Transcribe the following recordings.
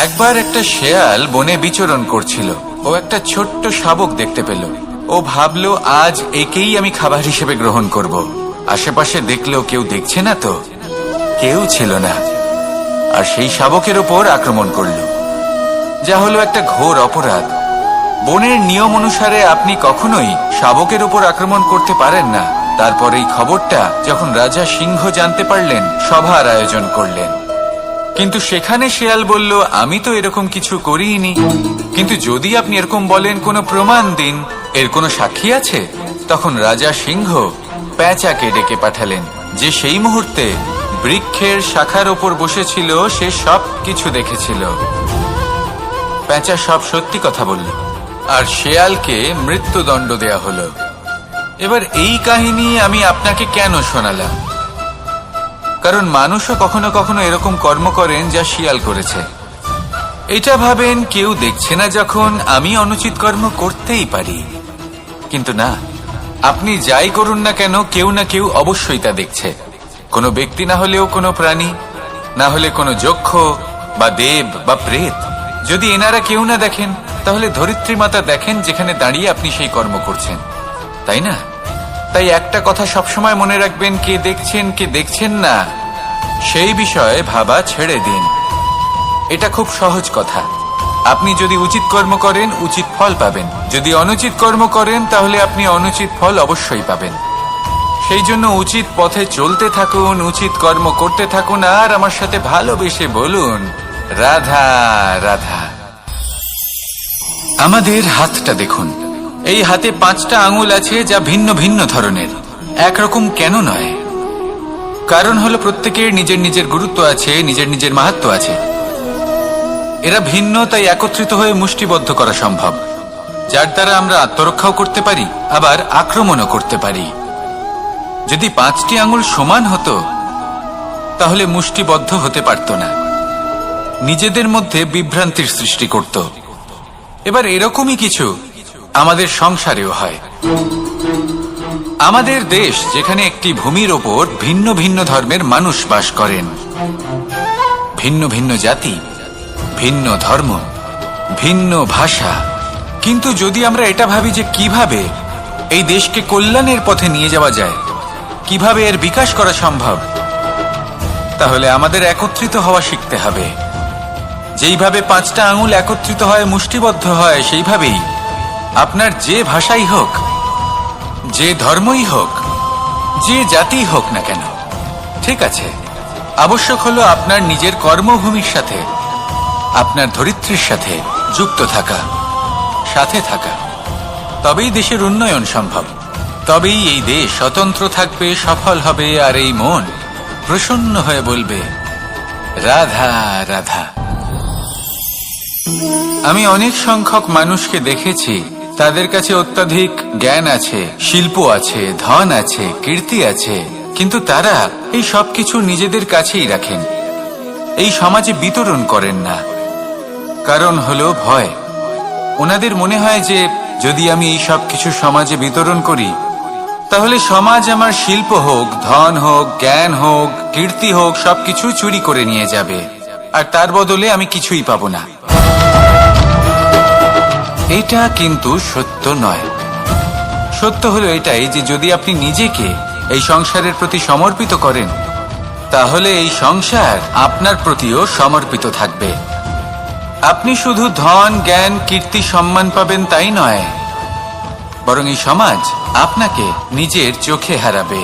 একবার একটা শেয়াল বনে বিচরণ করছিল। ও একটা ছোট্ট শাবক দেখতে পেল। ও ভাবলো, আজ একেই আমি খাবার হিসেবে গ্রহণ করব। আশেপাশে দেখলো কেউ দেখছে না, তো কেউ ছিল না, আর সেই শাবকের ওপর আক্রমণ করল, যা হলো একটা ঘোর অপরাধ। বনের নিয়ম অনুসারে আপনি কখনোই শাবকের উপর আক্রমণ করতে পারেন না। তারপর এই খবরটা যখন রাজা সিংহ জানতে পারলেন, সভার আয়োজন করলেন। কিন্তু সেখানে শেয়াল বলল, আমি তো এরকম কিছু করিনি। কিন্তু যদি আপনি এরকম বলেন, কোনো প্রমাণ দিন, এর কোনো সাক্ষী আছে? তখন রাজা সিংহ পেঁচাকে ডেকে পাঠালেন, যে সেই মুহূর্তে বৃক্ষের শাখার ওপর বসেছিল। সে সব কিছু দেখেছিল। পেঁচা সব সত্যি কথা বলল, আর শেয়ালকে মৃত্যুদণ্ড দেয়া হলো। এবার এই কাহিনী আমি আপনাকে কেন শোনালাম? কারণ মানুষও কখনো কখনো এরকম কর্ম করেন যা শিয়াল করেছে। এটা ভাবেন কেউ দেখছে না, যখন আমি অনুচিত কর্ম করতেই পারি। কিন্তু না, আপনি যাই করুন না কেন, কেউ না কেউ অবশ্যই তা দেখছে। কোনো ব্যক্তি না হলেও কোনো প্রাণী, না হলে কোনো যক্ষ বা দেব বা প্রেত। যদি এনারা কেউ না দেখেন, তাহলে ধরিত্রী মাতা দেখেন, যেখানে দাঁড়িয়ে আপনি সেই কর্ম করছেন, তাই না? তাই একটা কথা সবসময় মনে রাখবেন, কে দেখছেন কে দেখছেন না সেই বিষয়ে ভাবা ছেড়ে দিন। এটা খুব সহজ কথা। আপনি যদি উচিত কর্ম করেন, উচিত ফল পাবেন। যদি অনুচিত কর্ম করেন, তাহলে আপনি অনুচিত ফল অবশ্যই পাবেন। সেই জন্য উচিত পথে চলতে থাকুন, উচিত কর্ম করতে থাকুন, আর আমার সাথে ভালোবেসে বলুন, রাধা রাধা। আমাদের হাতটা দেখুন। এই হাতে 5টা আঙুল আছে, যা ভিন্ন ভিন্ন ধরনের। একরকম কেন নয়? কারণ হলো প্রত্যেকের নিজের নিজের গুরুত্ব আছে, নিজের নিজের মাহাত্ম্য আছে। এরা ভিন্ন, তাই একত্রিত হয়ে মুষ্টিবদ্ধ করা সম্ভব, যার দ্বারা আমরা আত্মরক্ষাও করতে পারি, আবার আক্রমণও করতে পারি। যদি 5টি আঙুল সমান হতো, তাহলে মুষ্টিবদ্ধ হতে পারত না, নিজেদের মধ্যে বিভ্রান্তির সৃষ্টি করত। এবার এরকমই কিছু আমাদের সংসারেও হয়। আমাদের দেশ, যেখানে একটি ভূমির ওপর ভিন্ন ভিন্ন ধর্মের মানুষ বাস করেন, ভিন্ন ভিন্ন জাতি, ভিন্ন ধর্ম, ভিন্ন ভাষা। কিন্তু যদি আমরা এটা ভাবি যে কিভাবে এই দেশকে কল্যাণের পথে নিয়ে যাওয়া যায়, কিভাবে এর বিকাশ করা সম্ভব, তাহলে আমাদের একত্রিত হওয়া শিখতে হবে। যেইভাবে 5টা আঙুল একত্রিত হয়, মুষ্টিবদ্ধ হয়, সেইভাবেই আপনার যে ভাষাই হোক, যে ধর্মই হোক, যে জাতি হোক না কেন, ঠিক আছে, আবশ্যক হলো আপনার নিজের কর্মভূমির সাথে, আপনার ধরিত্রীর সাথে যুক্ত থাকা, সাথে থাকা। তবেই দেশের উন্নয়ন সম্ভব। তবেই এই দেশ স্বতন্ত্র থাকবে, সফল হবে, আর এই মন প্রসন্ন হয়ে বলবে, রাধা রাধা। আমি অনেক সংখ্যক মানুষকে দেখেছি, তাদের কাছে অত্যাধিক জ্ঞান আছে, শিল্প আছে, ধন আছে, কীর্তি আছে, কিন্তু তারা এই সবকিছু নিজেদের কাছেই রাখেন, এই সমাজে বিতরণ করেন না। কারণ হলো ভয়। ওনাদের মনে হয় যে যদি আমি এই সব কিছু সমাজে বিতরণ করি, তাহলে সমাজ আমার শিল্প হোক, ধন হোক, জ্ঞান হোক, কীর্তি হোক, সবকিছু চুরি করে নিয়ে যাবে, আর তার বদলে আমি কিছুই পাবো না। এটা কিন্তু সত্য নয়। সত্য হলো এটাই যে যদি আপনি নিজেকে এই সংসারের প্রতি সমর্পিত করেন, তাহলে এই সংসার আপনার প্রতিও সমর্পিত থাকবে। আপনি শুধু ধন, জ্ঞান, কীর্তি, সম্মান পাবেন তাই নয়, বরং এই সমাজ আপনাকে নিজের চোখে হারাবে,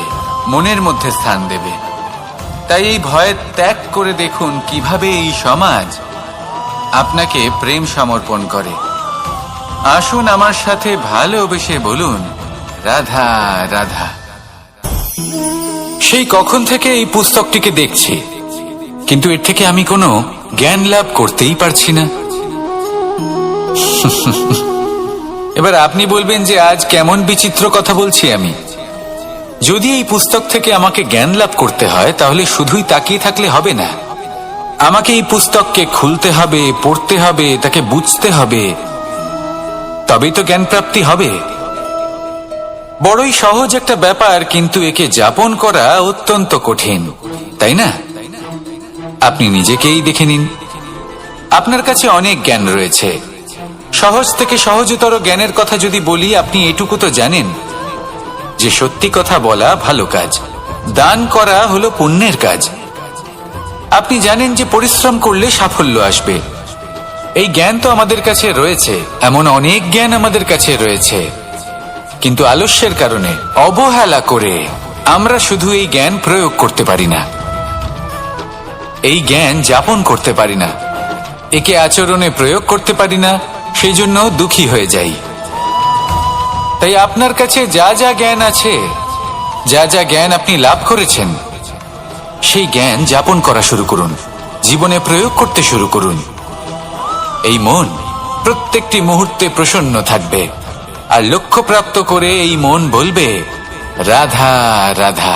মনের মধ্যে স্থান দেবে। তাই এই ভয় ত্যাগ করে দেখুন কিভাবে এই সমাজ আপনাকে প্রেম সমর্পণ করে। আসুন আমার সাথে ভালোবেসে বলুন, রাধা রাধা। সেই কখন থেকে এই পুস্তকটিকে দেখছি, কিন্তু এর থেকে আমি কোনো জ্ঞান লাভ করতেই পারছি না। এবার আপনি বলবেন যে আজ কেমন বিচিত্র কথা বলছি আমি। যদি এই পুস্তক থেকে আমাকে জ্ঞান লাভ করতে হয়, তাহলে শুধুই তাকিয়ে থাকলে হবে না। আমাকে এই পুস্তককে খুলতে হবে, পড়তে হবে, তাকে বুঝতে হবে, তবেই তো জ্ঞান প্রাপ্তি হবে। বড়ই সহজ একটা ব্যাপার, কিন্তু একে যাপন করা অত্যন্ত কঠিন, তাই না? আপনি নিজেকেই দেখে নিন। আপনার কাছে অনেক জ্ঞান রয়েছে। সহজ থেকে সহজতর জ্ঞানের কথা যদি বলি, আপনি এটুকু তো জানেন যে সত্যি কথা বলা ভালো কাজ, দান করা হলো পুণ্যের কাজ। আপনি জানেন যে পরিশ্রম করলে সাফল্য আসবে। এই জ্ঞান তো আমাদের কাছে রয়েছে, এমন অনেক জ্ঞান আমাদের কাছে রয়েছে, কিন্তু আলস্যের কারণে, অবহেলা করে আমরা শুধু এই জ্ঞান প্রয়োগ করতে পারি না, এই জ্ঞান যাপন করতে পারি না, একে আচরণে প্রয়োগ করতে পারি না, সেই জন্য দুঃখী হয়ে যাই। তাই আপনার কাছে যা যা জ্ঞান আছে, যা যা জ্ঞান আপনি লাভ করেছেন, সেই জ্ঞান যাপন করা শুরু করুন, জীবনে প্রয়োগ করতে শুরু করুন। এই মন প্রত্যেকটি মুহূর্তে প্রসন্ন থাকবে, আর লক্ষ্যপ্রাপ্ত করে এই মন বলবে, রাধা রাধা।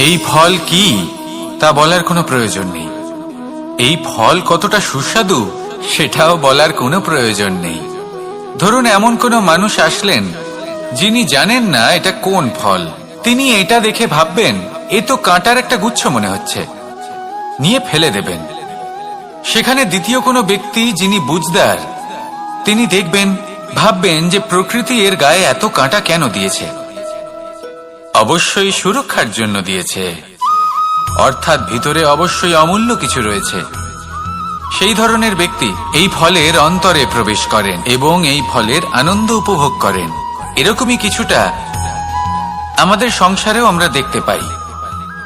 এই ফল কি তা বলার কোনো প্রয়োজন নেই, এই ফল কতটা সুস্বাদু সেটাও বলার কোনো প্রয়োজন নেই। ধরুন এমন কোনো মানুষ আসলেন যিনি জানেন না এটা কোন ফল, তিনি এটা দেখে ভাববেন এ তো কাঁটার একটা গুচ্ছ মনে হচ্ছে, নিয়ে ফেলে দেবেন। সেখানে দ্বিতীয় কোনো ব্যক্তি যিনি বুঝদার, তিনি দেখবেন, ভাববেন যে প্রকৃতি এর গায়ে এত কাঁটা কেন দিয়েছে, অবশ্যই সুরক্ষার জন্য দিয়েছে, অর্থাৎ ভিতরে অবশ্যই অমূল্য কিছু রয়েছে। সেই ধরনের ব্যক্তি এই ফলের অন্তরে প্রবেশ করেন এবং এই ফলের আনন্দ উপভোগ করেন। এরকমই কিছুটা আমাদের সংসারেও আমরা দেখতে পাই।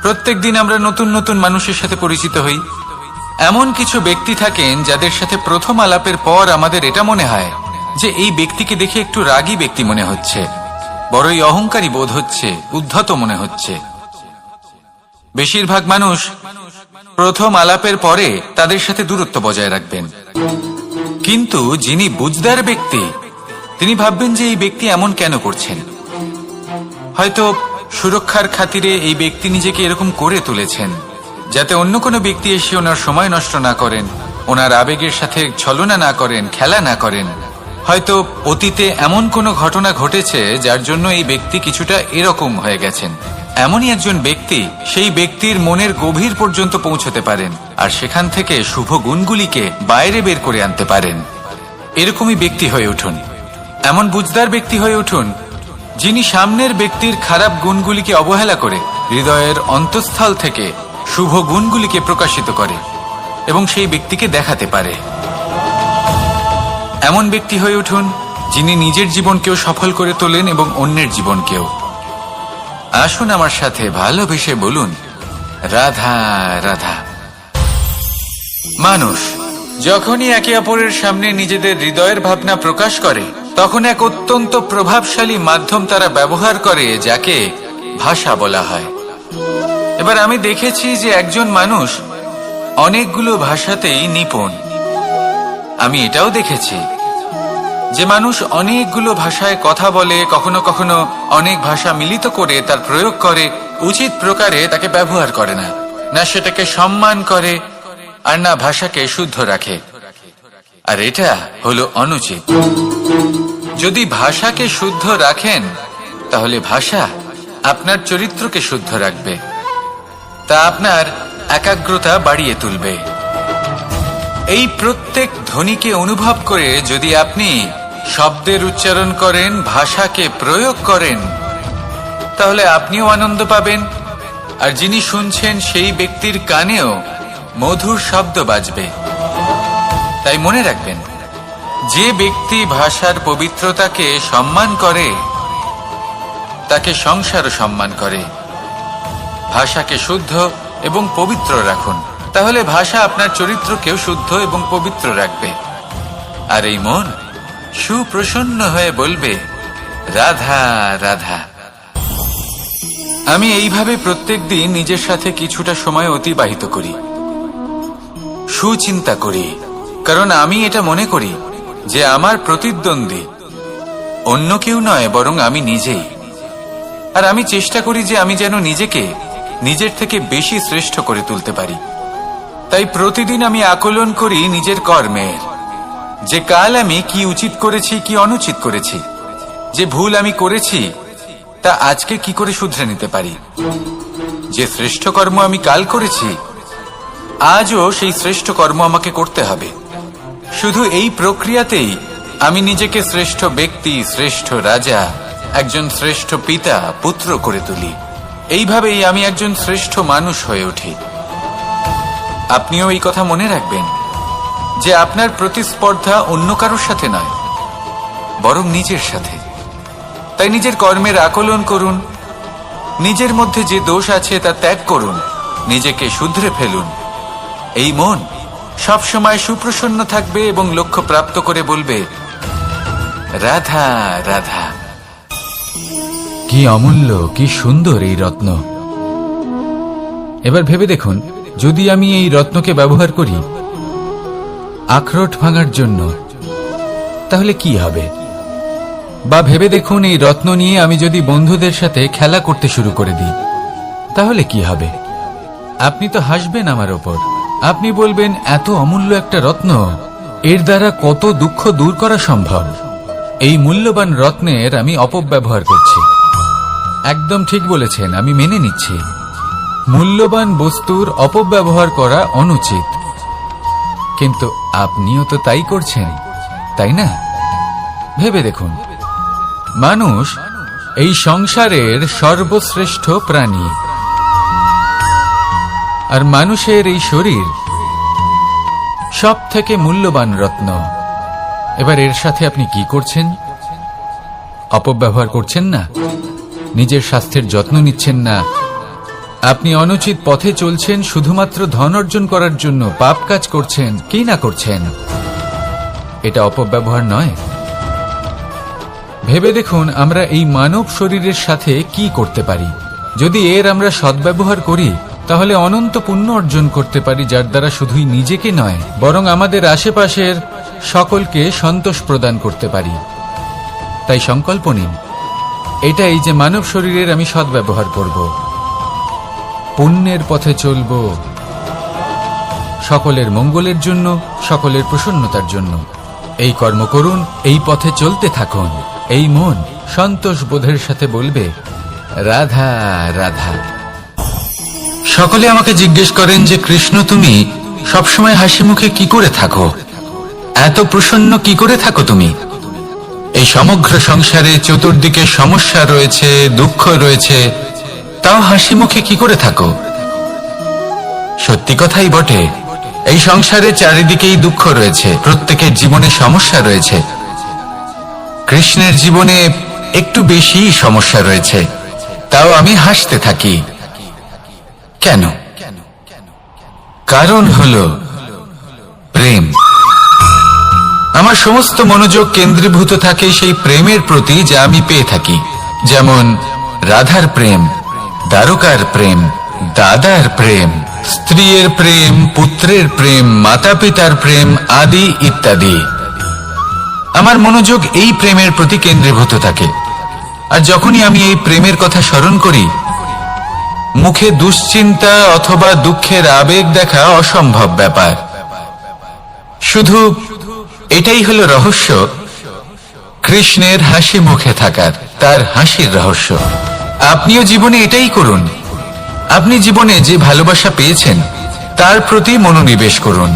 প্রত্যেকদিন আমরা নতুন নতুন মানুষের সাথে পরিচিত হই। এমন কিছু ব্যক্তি থাকেন যাদের সাথে প্রথম আলাপের পর আমাদের এটা মনে হয় যে এই ব্যক্তিকে দেখে একটু রাগী ব্যক্তি মনে হচ্ছে, বড়ই অহংকারী বোধ হচ্ছে, উদ্ধত মনে হচ্ছে। বেশিরভাগ মানুষ প্রথম আলাপের পরে তাদের সাথে দূরত্ব বজায় রাখবেন, কিন্তু যিনি বুঝদার ব্যক্তি তিনি ভাববেন যে এই ব্যক্তি এমন কেন করছেন, হয়তো সুরক্ষার খাতিরে এই ব্যক্তি নিজেকে এরকম করে তুলেছেন যাতে অন্য কোনো ব্যক্তি এসে ওনার সময় নষ্ট না করেন, ওনার আবেগের সাথে ছলনা না করেন, খেলা না করেন। হয়তো অতীতে এমন কোনো ঘটনা ঘটেছে যার জন্য এই ব্যক্তি কিছুটা এরকম হয়ে গেছেন। এমনই একজন ব্যক্তি সেই ব্যক্তির মনের গভীর পর্যন্ত পৌঁছতে পারেন আর সেখান থেকে শুভ গুণগুলিকে বাইরে বের করে আনতে পারেন। এরকমই ব্যক্তি হয়ে উঠুন, এমন বুঝদার ব্যক্তি হয়ে উঠুন যিনি সামনের ব্যক্তির খারাপ গুণগুলিকে অবহেলা করে হৃদয়ের অন্তঃস্থল থেকে শুভ গুণগুলিকে প্রকাশিত করে এবং সেই ব্যক্তিকে দেখাতে পারে। এমন ব্যক্তি হয়ে উঠুন যিনি নিজের জীবনকেও সফল করে তোলেন এবং অন্যের জীবনকেও। আসুন আমার সাথে ভালোবেসে বলুন, রাধা রাধা। মানুষ যখনই একে অপরের সামনে নিজেদের হৃদয়ের ভাবনা প্রকাশ করে তখন এক অত্যন্ত প্রভাবশালী মাধ্যম তারা ব্যবহার করে, যাকে ভাষা বলা হয়। এবার আমি দেখেছি যে একজন মানুষ অনেকগুলো ভাষাতেই নিপুণ। আমি এটাও দেখেছি যে মানুষ অনেকগুলো ভাষায় কথা বলে, কখনো কখনো অনেক ভাষা মিলিত করে তার প্রয়োগ করে, উচিত প্রকারে তাকে ব্যবহার করে না, না সেটাকে সম্মান করে আর না ভাষাকে শুদ্ধ রাখে। আর এটা হলো অনুচিত। যদি ভাষাকে শুদ্ধ রাখেন তাহলে ভাষা আপনার চরিত্রকে শুদ্ধ রাখবে, তা আপনার একাগ্রতা বাড়িয়ে তুলবে। এই প্রত্যেক ধ্বনিকে অনুভব করে যদি আপনি শব্দের উচ্চারণ করেন, ভাষাকে প্রয়োগ করেন, তাহলে আপনিও আনন্দ পাবেন আর যিনি শুনছেন সেই ব্যক্তির কানেও মধুর শব্দ বাজবে। তাই মনে রাখবেন, যে ব্যক্তি ভাষার পবিত্রতাকে সম্মান করে তাকে সংসারও সম্মান করে। ভাষাকে শুদ্ধ এবং পবিত্র রাখুন, তাহলে ভাষা আপনার চরিত্রকেও শুদ্ধ এবং পবিত্র রাখবে। আর এই মন সুপ্রসন্ন হয়ে বলবে, রাধা রাধা। আমি এইভাবে প্রত্যেকদিন নিজের সাথে কিছুটা সময় অতিবাহিত করি, সুচিন্তা করি, কারণ আমি এটা মনে করি যে আমার প্রতিদ্বন্দ্বী অন্য কেউ নয় বরং আমি নিজেই। আর আমি চেষ্টা করি যে আমি যেন নিজেকে নিজের থেকে বেশি শ্রেষ্ঠ করে তুলতে পারি। তাই প্রতিদিন আমি আকলন করি নিজের কর্মের, যে কাল আমি কি উচিত করেছি, কি অনুচিত করেছি, যে ভুল আমি করেছি তা আজকে কি করে শুধরে নিতে পারি, যে শ্রেষ্ঠ কর্ম আমি কাল করেছি আজও সেই শ্রেষ্ঠ কর্ম আমাকে করতে হবে। শুধু এই প্রক্রিয়াতেই আমি নিজেকে শ্রেষ্ঠ ব্যক্তি, শ্রেষ্ঠ রাজা, একজন শ্রেষ্ঠ পিতা, পুত্র করে তুলি। এইভাবেই আমি একজন শ্রেষ্ঠ মানুষ হয়ে উঠি। আপনিও এই কথা মনে রাখবেন যে আপনার প্রতিস্পর্ধা অন্য কারোর সাথে নয়, বরং নিজের সাথে। তাই নিজের কর্মের আকলন করুন, নিজের মধ্যে যে দোষ আছে তা ত্যাগ করুন, নিজেকে শুধরে ফেলুন। এই মন সবসময় সুপ্রসন্ন থাকবে এবং লক্ষ্য প্রাপ্ত করে বলবে, রাধা রাধা। কি অমূল্য, কি সুন্দর এই রত্ন। এবার ভেবে দেখুন, যদি আমি এই রত্নকে ব্যবহার করি আখরোট ভাঙার জন্য, তাহলে কি হবে? বা ভেবে দেখুন, এই রত্ন নিয়ে আমি যদি বন্ধুদের সাথে খেলা করতে শুরু করে দিই, তাহলে কি হবে? আপনি তো হাসবেন আমার ওপর। আপনি বলবেন, এত অমূল্য একটা রত্ন, এর দ্বারা কত দুঃখ দূর করা সম্ভব। এই মূল্যবান রত্নের আমি অপব্যবহার করছি। একদম ঠিক বলেছেন, আমি মেনে নিচ্ছি। মূল্যবান বস্তুর অপব্যবহার করা অনুচিত। কিন্তু আপনিও তো তাই করছেন, তাই না? ভেবে দেখুন, মানুষ এই সংসারের সর্বশ্রেষ্ঠ প্রাণী, আর মানুষের এই শরীর সব থেকে মূল্যবান রত্ন। এবার এর সাথে আপনি কি করছেন? অপব্যবহার করছেন না, নিজের স্বাস্থ্যের যত্ন নিচ্ছেন না, আপনি অনুচিত পথে চলছেন শুধুমাত্র ধন অর্জন করার জন্য, পাপ কাজ করছেন। কি না করছেন? এটা অপব্যবহার নয়? ভেবে দেখুন, আমরা এই মানব শরীরের সাথে কি করতে পারি। যদি এর আমরা সদ্ব্যবহার করি, তাহলে অনন্ত পুণ্য অর্জন করতে পারি, যার দ্বারা শুধুই নিজেকে নয়, বরং আমাদের আশেপাশের সকলকে সন্তোষ প্রদান করতে পারি। তাই সংকল্প নিন, এটাই যে মানব শরীরের আমি সদ্ব্যবহার করব, পুণ্যের পথে চলব, সকলের মঙ্গলের জন্য, সকলের প্রসন্নতার জন্য। এই কর্ম করুন, এই পথে চলতে থাকুন। এই মন সন্তোষ বোধের সাথে বলবে, রাধা রাধা। সকলে আমাকে জিজ্ঞেস করেন যে, কৃষ্ণ, তুমি সবসময় হাসি মুখে কি করে থাকো? এত প্রসন্ন কি করে থাকো তুমি? এই সমগ্র সংসারে চতুর্দিকে সমস্যা রয়েছে, দুঃখ রয়েছে, তাও হাসি মুখে কি করে থাকো? সত্যি কথাই বটে, এই সংসারে চারিদিকেই দুঃখ রয়েছে, প্রত্যেকের জীবনে সমস্যা রয়েছে। কৃষ্ণের জীবনে একটু বেশি সমস্যা রয়েছে, তাও আমি হাসতে থাকি। কেন? কারণ হলো প্রেম। আমার সমস্ত মনোযোগ কেন্দ্রীভূত থাকে সেই প্রেমের প্রতি যা আমি পেয়ে থাকি। যেমন রাধার প্রেম, দ্বারকার প্রেম, দাদার প্রেম, স্ত্রীর প্রেম, পুত্রের প্রেম, মাতা পিতার প্রেম আদি ইত্যাদি। আমার মনোযোগ এই প্রেমের প্রতি কেন্দ্রীভূত থাকে। আর যখনই আমি এই প্রেমের কথা স্মরণ করি, মুখে দুশ্চিন্তা অথবা দুঃখের আবেগ দেখা অসম্ভব ব্যাপার। শুধু এটাই হলো রহস্য কৃষ্ণের হাসি মুখে থাকার, তার হাসির রহস্য। আপনিও জীবনে এটাই করুন। আপনি জীবনে যে ভালোবাসা পেয়েছেন তার প্রতি মনোনিবেশ করুন।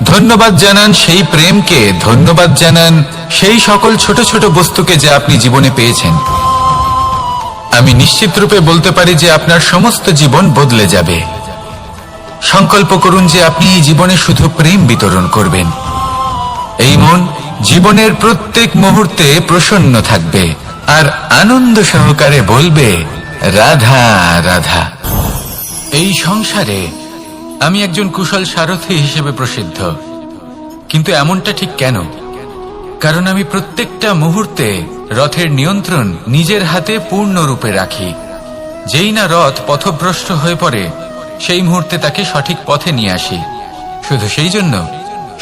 ধন্যবাদ জানান সেই প্রেমকে, ধন্যবাদ জানান সেই সকল ছোট ছোট বস্তুকে যা আপনি জীবনে পেয়েছেন। আমি নিশ্চিত রূপে বলতে পারি যে আপনার সমস্ত জীবন বদলে যাবে। সংকল্প করুন যে আপনি এই জীবনে শুধু প্রেম বিতরণ করবেন। এই মন জীবনের প্রত্যেক মুহূর্তে প্রসন্ন থাকবে আর আনন্দ সহকারে বলবে, রাধা রাধা। এই সংসারে আমি একজন কুশল সারথি হিসেবে প্রসিদ্ধ। কিন্তু এমনটা ঠিক কেন? কারণ আমি প্রত্যেকটা মুহূর্তে রথের নিয়ন্ত্রণ নিজের হাতে পূর্ণরূপে রাখি। যেই না রথ পথভ্রষ্ট হয়ে পড়ে, সেই মুহূর্তে তাকে সঠিক পথে নিয়ে আসি। শুধু সেই জন্য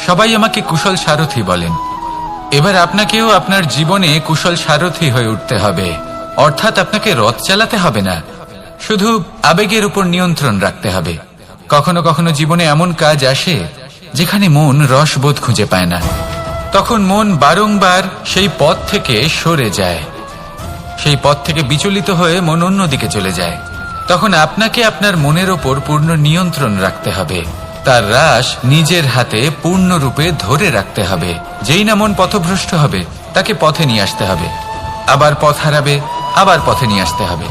সবাই আমাকে কুশল সারথি বলেন। এবার আপনাকেও আপনার জীবনে কুশল সারথি হয়ে উঠতে হবে। অর্থাৎ আপনাকে রথ চালাতে হবে না, শুধু আবেগের উপর নিয়ন্ত্রণ রাখতে হবে। কখনো কখনো জীবনে এমন কাজ আসে যেখানে মন রসবোধ খুঁজে পায় না। তখন মন বারংবার সেই পথ থেকে সরে যায়, সেই পথ থেকে বিচলিত হয়ে মন অন্যদিকে চলে যায়। তখন আপনাকে আপনার মনের ওপর পূর্ণ নিয়ন্ত্রণ রাখতে হবে। তার রাশ নিজের হাতে পূর্ণরূপে ধরে রাখতে হবে। যেই না মন পথভ্রষ্ট হবে তাকে পথে নিয়ে আসতে হবে, আবার পথ হারাবে, আবার পথে নিয়ে আসতে হবে।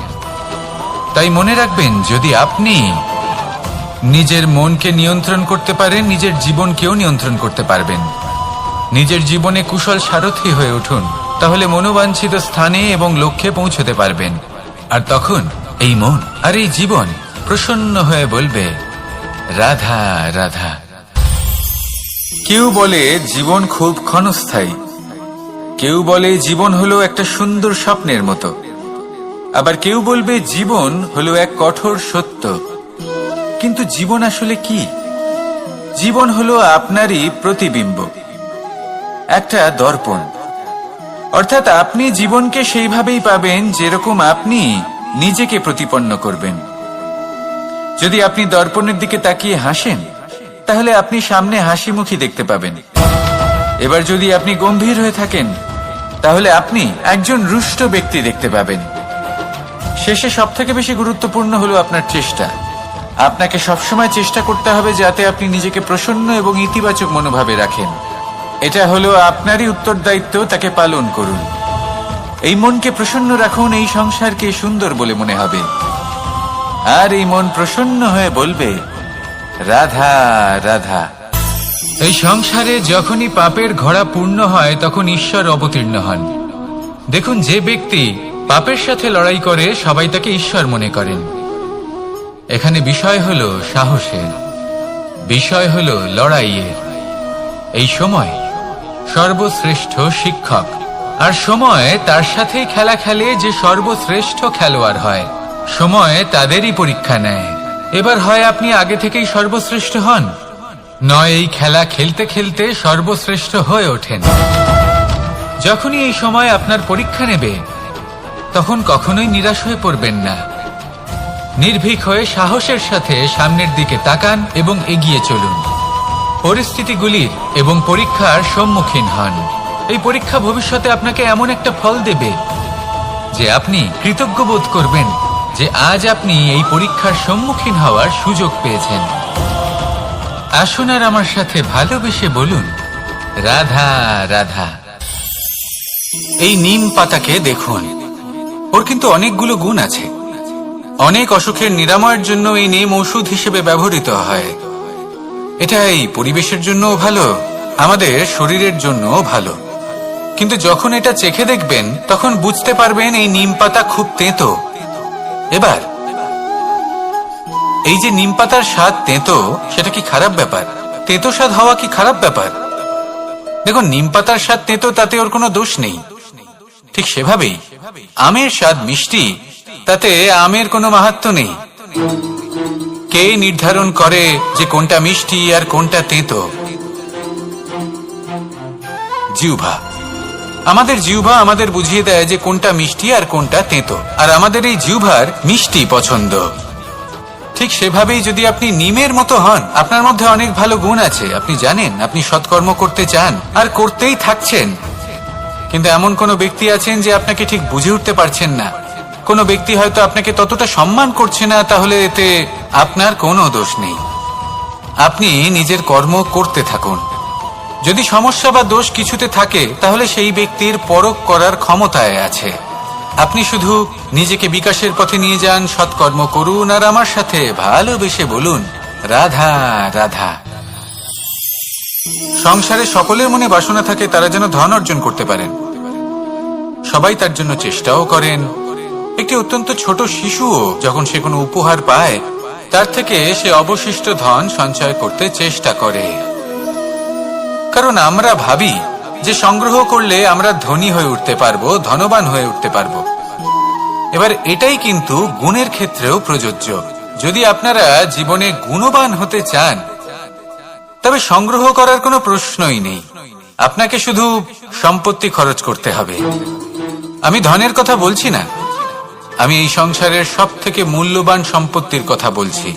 তাই মনে রাখবেন, যদি আপনি নিজের মনকে নিয়ন্ত্রণ করতে পারেন, নিজের জীবনকেও নিয়ন্ত্রণ করতে পারবেন। নিজের জীবনে কুশল সারথি হয়ে উঠুন, তাহলে মনোবাঞ্ছিত স্থানে এবং লক্ষ্যে পৌঁছতে পারবেন। আর তখন এই মন আর এই জীবন প্রসন্ন হয়ে বলবে, রাধা রাধা। কেউ বলে জীবন খুব ক্ষণস্থায়ী, কেউ বলে জীবন হলো একটা সুন্দর স্বপ্নের মতো, আবার কেউ বলবে জীবন হলো এক কঠোর সত্য। কিন্তু জীবন আসলে কি? জীবন হলো আপনারই প্রতিবিম্ব, একটা দর্পণ। অর্থাৎ আপনি জীবনকে সেইভাবেই পাবেন যেরকম আপনি নিজেকে প্রতিপন্ন করবেন। যদি আপনি দর্পণের দিকে তাকিয়ে হাসেন, তাহলে আপনি সামনে হাসি মুখী দেখতে পাবেন। এবার যদি আপনি গম্ভীর হয়ে থাকেন, তাহলে আপনি একজন রুষ্ট ব্যক্তি দেখতে পাবেন। শেষে সবথেকে বেশি গুরুত্বপূর্ণ হলো আপনার চেষ্টা। আপনাকে সবসময় চেষ্টা করতে হবে যাতে আপনি নিজেকে প্রসন্ন এবং ইতিবাচক মনোভাবে রাখেন। এটা হলো আপনারই উত্তরদায়িত্ব, তাকে পালন করুন। এই মনকে প্রসন্ন রাখুন, এই সংসারকে সুন্দর বলে মনে হবে। আর এই মন প্রসন্ন হয়ে বলবে, রাধা রাধা। এই সংসারে যখনই পাপের ঘোড়া পূর্ণ হয়, তখন ঈশ্বর অবতীর্ণ হন। দেখুন, যে ব্যক্তি পাপের সাথে লড়াই করে, সবাই তাকে ঈশ্বর মনে করেন। এখানে বিষয় হলো সাহসের, বিষয় হলো লড়াইয়ের। এই সময় সর্বশ্রেষ্ঠ শিক্ষক, আর সময় তার সাথেই খেলা খেলে যে সর্বশ্রেষ্ঠ খেলোয়াড় হয়। সময় তাদেরই পরীক্ষা নেয়। এবার হয় আপনি আগে থেকেই সর্বশ্রেষ্ঠ হন, নয় এই খেলা খেলতে খেলতে সর্বশ্রেষ্ঠ হয়ে ওঠেন। যখনই এই সময় আপনার পরীক্ষা নেবে, তখন কখনোই নিরাশ হয়ে পড়বেন না। নির্ভীক হয়ে সাহসের সাথে সামনের দিকে তাকান এবং এগিয়ে চলুন। পরিস্থিতিগুলির এবং পরীক্ষার সম্মুখীন হন। এই পরীক্ষা ভবিষ্যতে আপনাকে এমন একটা ফল দেবে যে আপনি কৃতজ্ঞ বোধ করবেন যে আজ আপনি এই পরীক্ষার সম্মুখীন হওয়ার সুযোগ পেয়েছেন। আসুন আর আমার সাথে ভালোবেসে বলুন, রাধা রাধা। এই নিম পাতাকে দেখুন, ওর কিন্তু অনেকগুলো গুণ আছে। অনেক অসুখের নিরাময়ের জন্য এই নিম ওষুধ হিসেবে ব্যবহৃত হয়। এটা এই পরিবেশের জন্যও ভালো, আমাদের শরীরের জন্যও ভালো। কিন্তু যখন এটা চেখে দেখবেন, তখন বুঝতে পারবেন এই নিম পাতা খুব তেঁতো। এবার এই যে নিম পাতার স্বাদ তেঁতো, সেটা কি খারাপ ব্যাপার? তেঁতো স্বাদ হওয়া কি খারাপ ব্যাপার? দেখুন, নিম পাতার স্বাদ তেঁতো, তাতে ওর কোনো দোষ নেই। ঠিক সেভাবেই আমের স্বাদ মিষ্টি, তাতে আমের কোনো মাহাত্ম্য নেই। কে নির্ধারণ করে যে কোনটা মিষ্টি আর কোনটা তেঁতো? জিহ্বা। আমাদের জিহ্বা আমাদের বুঝিয়ে দেয় যে কোনটা মিষ্টি আর কোনটা তেঁতো, আর আমাদের এই জিহ্বার মিষ্টি পছন্দ। ঠিক সেভাবেই যদি আপনি নিমের মতো হন, আপনার মধ্যে অনেক ভালো গুণ আছে, আপনি জানেন, আপনি সৎকর্ম করতে চান আর করতেই থাকছেন। কিন্তু এমন কোনো ব্যক্তি আছেন যে আপনাকে ঠিক বুঝে উঠতে পারছেন না। কোনো ব্যক্তি হয়তো আপনাকে ততটা সম্মান করছে না, তাহলে এতে আপনার কোনো দোষ নেই। আপনি নিজের কর্ম করতে থাকুন। যদি সমস্যা বা দোষ কিছুতে থাকে, তাহলে সেই ব্যক্তির পরখ করার ক্ষমতায় আছে। আপনি শুধু নিজেকে বিকাশের পথে নিয়ে যান, সৎকর্ম করুন, আর আমার সাথে ভালোবেসে বলুন, রাধা রাধা। সংসারে সকলের মনে বাসনা থাকে তারা যেন ধন অর্জন করতে পারেন। সবাই তার জন্য চেষ্টাও করেন। একটি অত্যন্ত ছোট শিশুও যখন সে কোনো উপহার পায়, তার থেকে সে অবশিষ্ট ধন সঞ্চয় করতে চেষ্টা করে। কারণ আমরা ভাবি যে সংগ্রহ করলে আমরা ধনী হয়ে উঠতে পারবো, ধনবান হয়ে উঠতে পারবো। এবার এটাই কিন্তু গুণের ক্ষেত্রেও প্রযোজ্য। যদি আপনারা জীবনে গুণবান হতে চান, তবে সংগ্রহ করার কোনো প্রশ্নই নেই। আপনাকে শুধু সম্পত্তি খরচ করতে হবে। আমি ধনের কথা বলছি না, আমি এই সংসারের সব থেকে মূল্যবান সম্পত্তির কথা বলছি।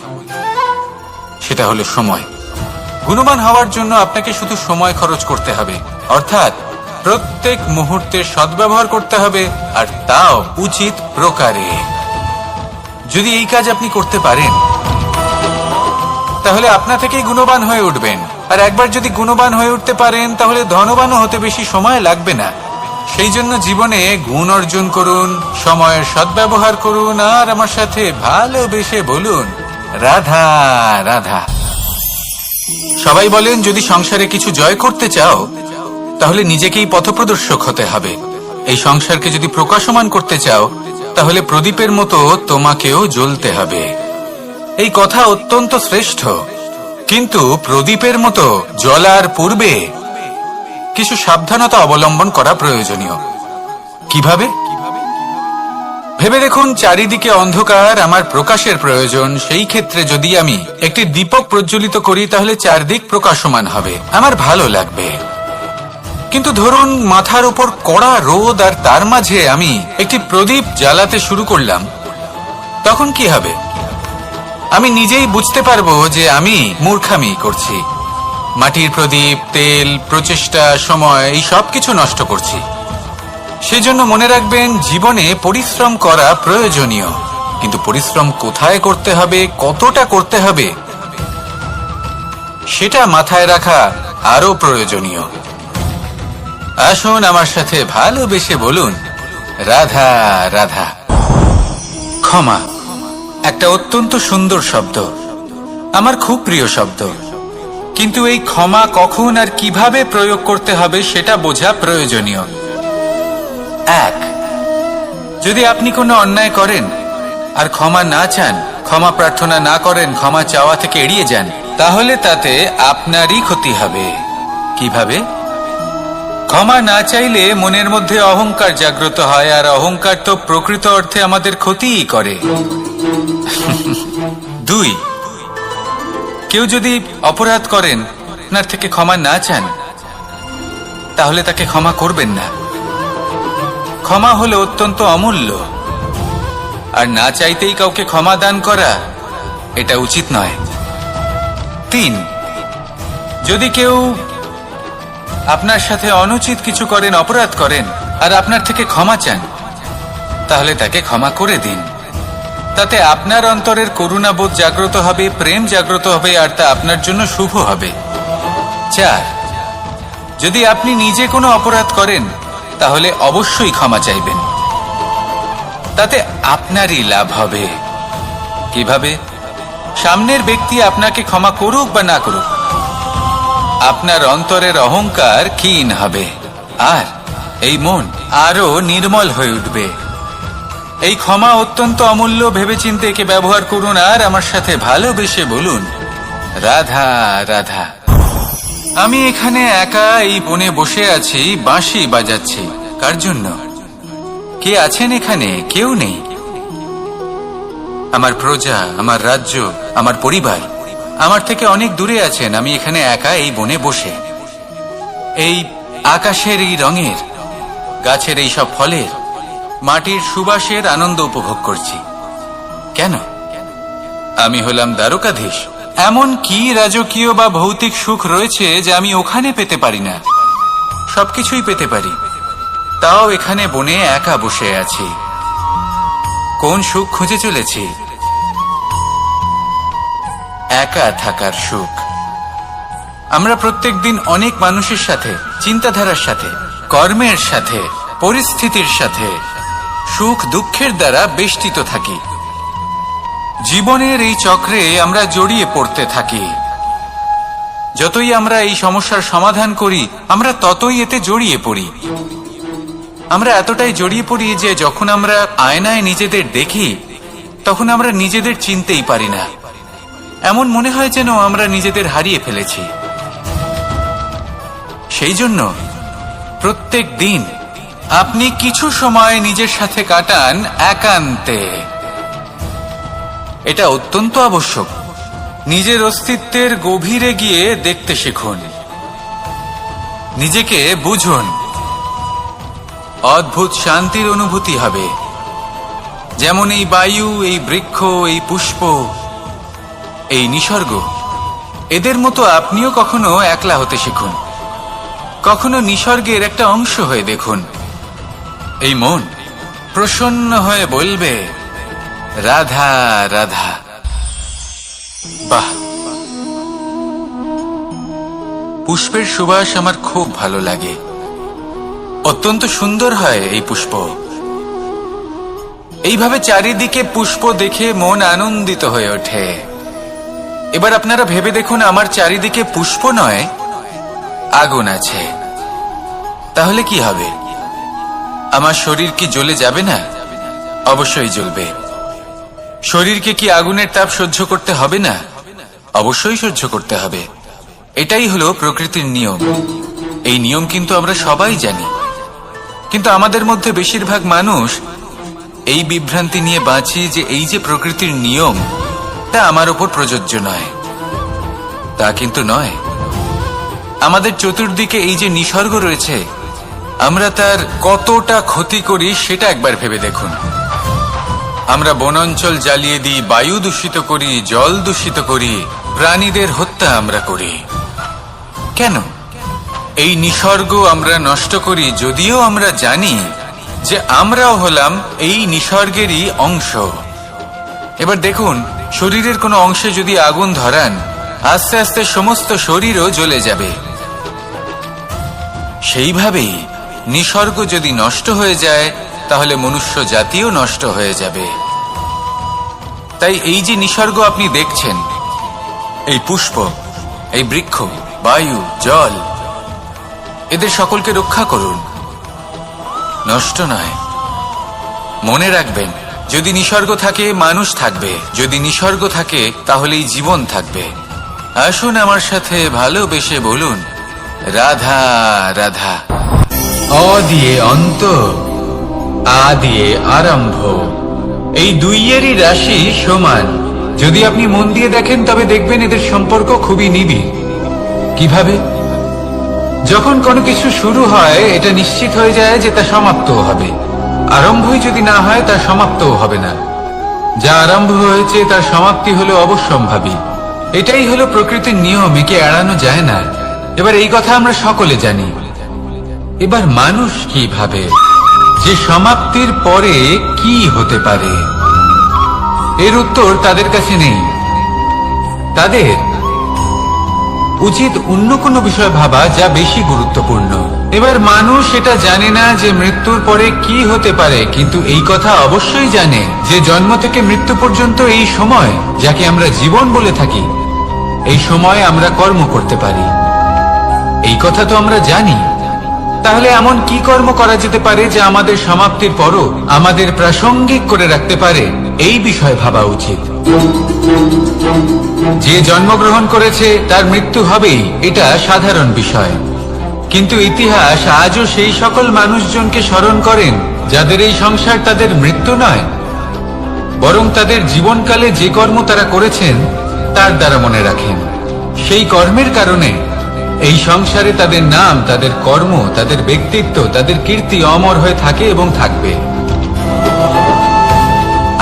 সেটা হলো সময়। গুণবান হওয়ার জন্য আপনাকে শুধু সময় খরচ করতে হবে, অর্থাৎ প্রত্যেক মুহূর্তের সদ্ব্যবহার করতে হবে, আর তাও উচিত প্রকারে। যদি এই কাজ আপনি করতে পারেন, তাহলে আপনা থেকেই গুণবান হয়ে উঠবেন। আর একবার যদি গুণবান হয়ে উঠতে পারেন তাহলে ধনবানও হতে বেশি সময় লাগবে না। সেই জন্য জীবনে গুণ অর্জন করুন, সময়ের সদ্ব্যবহার করুন, আর আমার সাথে ভালোবেসে বলুন, রাধা রাধা। সবাই বলেন, যদি সংসারে কিছু জয় করতে চাও তাহলে নিজেকেই পথপ্রদর্শক হতে হবে। এই সংসারকে যদি প্রকাশমান করতে চাও তাহলে প্রদীপের মতো তোমাকেও জ্বলতে হবে। এই কথা অত্যন্ত শ্রেষ্ঠ, কিন্তু প্রদীপের মতো জ্বলার পূর্বে কিছু সাবধানতা অবলম্বন করা প্রয়োজনীয়। কিভাবে? ভেবে দেখুন, চারিদিকে অন্ধকার, আমার প্রকাশের প্রয়োজন। সেই ক্ষেত্রে যদি আমি একটি দীপক প্রজ্বলিত করি তাহলে চারদিক প্রকাশমান হবে, আমার ভালো লাগবে। কিন্তু ধরুন মাথার উপর কড়া রোদ আর তার মাঝে আমি একটি প্রদীপ জ্বালাতে শুরু করলাম, তখন কি হবে? আমি নিজেই বুঝতে পারবো যে আমি মূর্খামি করছি। মাটির প্রদীপ, তেল, প্রচেষ্টা, সময়, এই সব কিছু নষ্ট করছি। সেজন্য মনে রাখবেন, জীবনে পরিশ্রম করা প্রয়োজনীয়, কিন্তু পরিশ্রম কোথায় করতে হবে, কতটা করতে হবে, সেটা মাথায় রাখা আরো প্রয়োজনীয়। আসুন আমার সাথে ভালোবেসে বলুন, রাধা রাধা। ক্ষমা একটা অত্যন্ত সুন্দর শব্দ, আমার খুব প্রিয় শব্দ, কিন্তু এই ক্ষমা কখন আর কিভাবে প্রয়োগ করতে হবে সেটা বোঝা প্রয়োজনীয়। এক, যদি আপনি কোনো অন্যায় করেন আর ক্ষমা না চান, ক্ষমা প্রার্থনা না করেন, ক্ষমা চাওয়া থেকে এড়িয়ে যান, তাহলে তাতে আপনারই ক্ষতি হবে। কিভাবে? ক্ষমা না চাইলে মনের মধ্যে অহংকার জাগ্রত হয়, আর অহংকার তো প্রকৃত অর্থে আমাদের ক্ষতিই করে। দুই, কেউ যদি অপরাধ করেন, আপনার থেকে ক্ষমা না চান, তাহলে তাকে ক্ষমা করবেন না। ক্ষমা হলো অত্যন্ত অমূল্য, আর না চাইতেই কাউকে ক্ষমা দান করা এটা উচিত নয়। তিন, যদি কেউ আপনার সাথে অনুচিত কিছু করেন, অপরাধ করেন, আর আপনার থেকে ক্ষমা চান, তাহলে তাকে ক্ষমা করে দিন। তাতে আপনার অন্তরের করুণাবোধ জাগ্রত হবে, প্রেম জাগ্রত হবে, আর তা আপনার জন্য শুভ হবে। চার, যদি আপনি নিজে কোনো অপরাধ করেন তাহলে অবশ্যই ক্ষমা চাইবেন, তাতে আপনারই লাভ হবে। কিভাবে? সামনের ব্যক্তি আপনাকে ক্ষমা করুক বা না করুক, আপনার অন্তরের অহংকার ক্ষীণ হবে, আর এই মন আরো নির্মল হয়ে উঠবে। এই ক্ষমা অত্যন্ত অমূল্য, ভেবেচিন্তে একে ব্যবহার করুন, আর আমার সাথে ভালোবেসে বলুন, রাধা রাধা। আমি এখানে একা এই বনে বসে আছি, বাঁশি বাজাচ্ছি। কার জন্য? কে আছেন এখানে? কেউ নেই। আমার প্রজা, আমার রাজ্য, আমার পরিবার আমার থেকে অনেক দূরে আছেন। আমি এখানে একা এই বনে বসে এই আকাশের এই রঙের, গাছের এই সব ফলের, মাটির সুবাসের আনন্দ উপভোগ করছি। কেন? আমি হলাম দ্বারকাধীশ। এমন কি রাজকীয় বা ভৌতিক সুখ রয়েছে যে আমি ওখানে পেতে পারি না? সবকিছুই পেতে পারি, তাও এখানে বনে একা বসে আছি। কোন সুখ খুঁজে চলেছি? একা থাকার সুখ। আমরা প্রত্যেকদিন অনেক মানুষের সাথে, চিন্তাধারার সাথে, কর্মের সাথে, পরিস্থিতির সাথে, সুখ দুঃখের দ্বারা বেষ্টিত থাকি। জীবনের এই চক্রে আমরা জড়িয়ে পড়তে থাকি। যতই আমরা এই সমস্যার সমাধান করি, আমরা ততই এতে জড়িয়ে পড়ি। আমরা এতটাই জড়িয়ে পড়ি যে যখন আমরা আয়নায় নিজেদের দেখি তখন আমরা নিজেদের চিনতেই পারি না। এমন মনে হয় যেন আমরা নিজেদের হারিয়ে ফেলেছি। সেই জন্য প্রত্যেক দিন আপনি কিছু সময় নিজের সাথে কাটান একান্তে। এটা অত্যন্ত আবশ্যক। নিজের অস্তিত্বের গভীরে গিয়ে দেখতে শিখুন, নিজেকে বুঝুন। অদ্ভুত শান্তির অনুভূতি হবে। যেমন এই বায়ু, এই বৃক্ষ, এই পুষ্প, এই নিসর্গ, এদের মতো আপনিও কখনো একলা হতে শিখুন। কখনো নিসর্গের একটা অংশ হয়ে দেখুন। এই মন প্রসন্ন হয়ে বলবে, রাধা রাধা। বাহ, পুষ্পের সুবাস আমার খুব ভালো লাগে। অত্যন্ত সুন্দর হয় এই পুষ্প। এইভাবে চারিদিকে পুষ্প দেখে মন আনন্দিত হয়ে ওঠে। এবার আপনারা ভেবে দেখুন, আমার চারিদিকে পুষ্প নয়, আগুন আছে। তাহলে কি হবে? আমার শরীর কি জ্বলে যাবে না? অবশ্যই জ্বলবে। শরীরকে কি আগুনের তাপ সহ্য করতে হবে না? অবশ্যই সহ্য করতে হবে। এটাই হলো প্রকৃতির নিয়ম। এই নিয়ম কিন্তু আমরা সবাই জানি, কিন্তু আমাদের মধ্যে বেশিরভাগ মানুষ এই বিভ্রান্তি নিয়ে বাঁচি যে এই যে প্রকৃতির নিয়ম, তা আমার উপর প্রযোজ্য নয়। তা কিন্তু নয়। আমাদের চতুর্দিকে এই যে নিসর্গ রয়েছে, আমরা তার কতটা ক্ষতি করি সেটা একবার ভেবে দেখুন। আমরা বনাঞ্চল জ্বালিয়ে দিই, বায়ু দূষিত করি, জল দূষিত করি, প্রাণীদের হত্যা আমরা করি। কেন? এই নিসর্গ আমরা নষ্ট করি, যদিও আমরা জানি যে আমরাও হলাম এই নিসর্গেরই অংশ। এবার দেখুন, শরীরের কোনো অংশে যদি আগুন ধরান, আস্তে আস্তে সমস্ত শরীরও জ্বলে যাবে। সেইভাবেই নিসর্গ যদি নষ্ট হয়ে যায়, তাহলে মনুষ্য জাতিও নষ্ট হয়ে যাবে। তাই এই যে নিসর্গ আপনি দেখছেন, এই পুষ্প, এই বৃক্ষ, বায়ু, জল, এদের সকলকে রক্ষা করুন, নষ্ট নয়। মনে রাখবেন, যদি নিসর্গ থাকে মানুষ থাকবে, যদি নিসর্গ থাকে তাহলেই জীবন থাকবে। আসুন আমার সাথে ভালোবেসে বলুন, রাধা রাধা। অ দিয়ে অন্ত, আ দিয়ে আরম্ভ, এই দুইয়েরই রাশি সমান। যদি আপনি মন দিয়ে দেখেন তবে দেখবেন এদের সম্পর্ক খুবই নিবিড়। কিভাবে? যখন কোনো কিছু শুরু হয়, এটা নিশ্চিত হয়ে যায় যে তা সমাপ্তও হবে। আরম্ভই যদি না হয়, তা সমাপ্তও হবে না। যা আরম্ভ হয়েছে তার সমাপ্তি হলো অবশ্যম্ভাবী। এটাই হলো প্রকৃতির নিয়ম, একে এড়ানো যায় না। এবার এই কথা আমরা সকলে জানি। এবার মানুষ কি ভাবে যে সমাপ্তির পরে কি হতে পারে, এর উত্তর তাদের কাছে নেই। তাদের উচিত অন্য কোনো বিষয় ভাবা যা বেশি গুরুত্বপূর্ণ। এবার মানুষ এটা জানে না যে মৃত্যুর পরে কি হতে পারে, কিন্তু এই কথা অবশ্যই জানে যে জন্ম থেকে মৃত্যু পর্যন্ত এই সময়, যাকে আমরা জীবন বলে থাকি, এই সময় আমরা কর্ম করতে পারি। এই কথা তো আমরা জানি। তাহলে এমন কি কর্ম করা যেতে পারে যা আমাদের সমাপ্তির পরও আমাদের প্রাসঙ্গিক করে রাখতে পারে, এই বিষয়ে ভাবা উচিত। যে জন্মগ্রহণ করেছে তার মৃত্যু হবেই, এটা সাধারণ বিষয়। কিন্তু ইতিহাস আজও সেই সকল মানুষজনকে স্মরণ করেন যাদের এই সংসার তাদের মৃত্যু নয়, বরং তাদের জীবনকালে যে কর্ম তারা করেছেন তার দ্বারা মনে রাখেন। সেই কর্মের কারণে এই সংসারে তাদের নাম, তাদের কর্ম, তাদের ব্যক্তিত্ব, তাদের কীর্তি অমর হয়ে থাকে এবং থাকবে।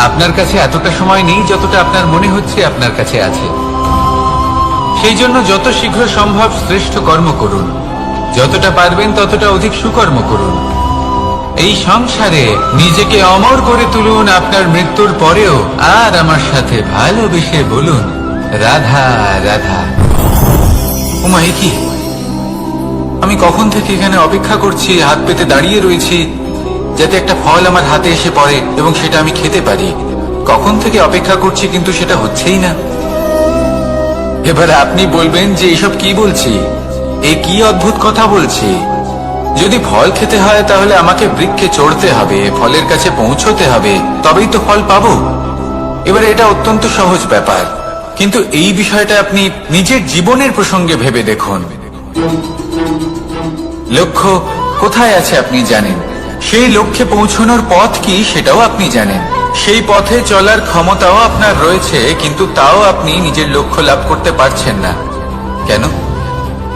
আপনার কাছে এতটা সময় নেই যতটা আপনার মনে হচ্ছে আপনার কাছে আছে। সেই জন্য যত শীঘ্র সম্ভব শ্রেষ্ঠ কর্ম করুন, যতটা পারবেন ততটা অধিক সুকর্ম করুন। এই সংসারে নিজেকে অমর করে তুলুন আপনার মৃত্যুর পরেও। আর আমার সাথে ভালোবেসে বলুন, রাধা রাধা। উমা, এ কি? আমি কখন থেকে এখানে অপেক্ষা করছি, হাত পেতে দাঁড়িয়ে রয়েছি যাতে একটা ফল আমার হাতে এসে পড়ে এবং সেটা আমি খেতে পারি। কখন থেকে অপেক্ষা করছি, কিন্তু সেটা হচ্ছেই না। এবার আপনি বলবেন যে এসব কি বলছি, এ কি অদ্ভুত কথা বলছি। যদি ফল খেতে হয় তাহলে আমাকে বৃক্ষে চড়তে হবে, ফলের কাছে পৌঁছতে হবে, তবেই তো ফল পাবো। এবার এটা অত্যন্ত সহজ ব্যাপার, কিন্তু এই বিষয়টা আপনি নিজের জীবনের প্রসঙ্গে ভেবে দেখুন। লক্ষ্য কোথায় আছে আপনি জানেন, সেই লক্ষ্যে পৌঁছানোর পথ কি সেটাও আপনি জানেন, সেই পথে চলার ক্ষমতাও আপনার রয়েছে, কিন্তু তাও আপনি নিজের লক্ষ্য লাভ করতে পারছেন না। কেন?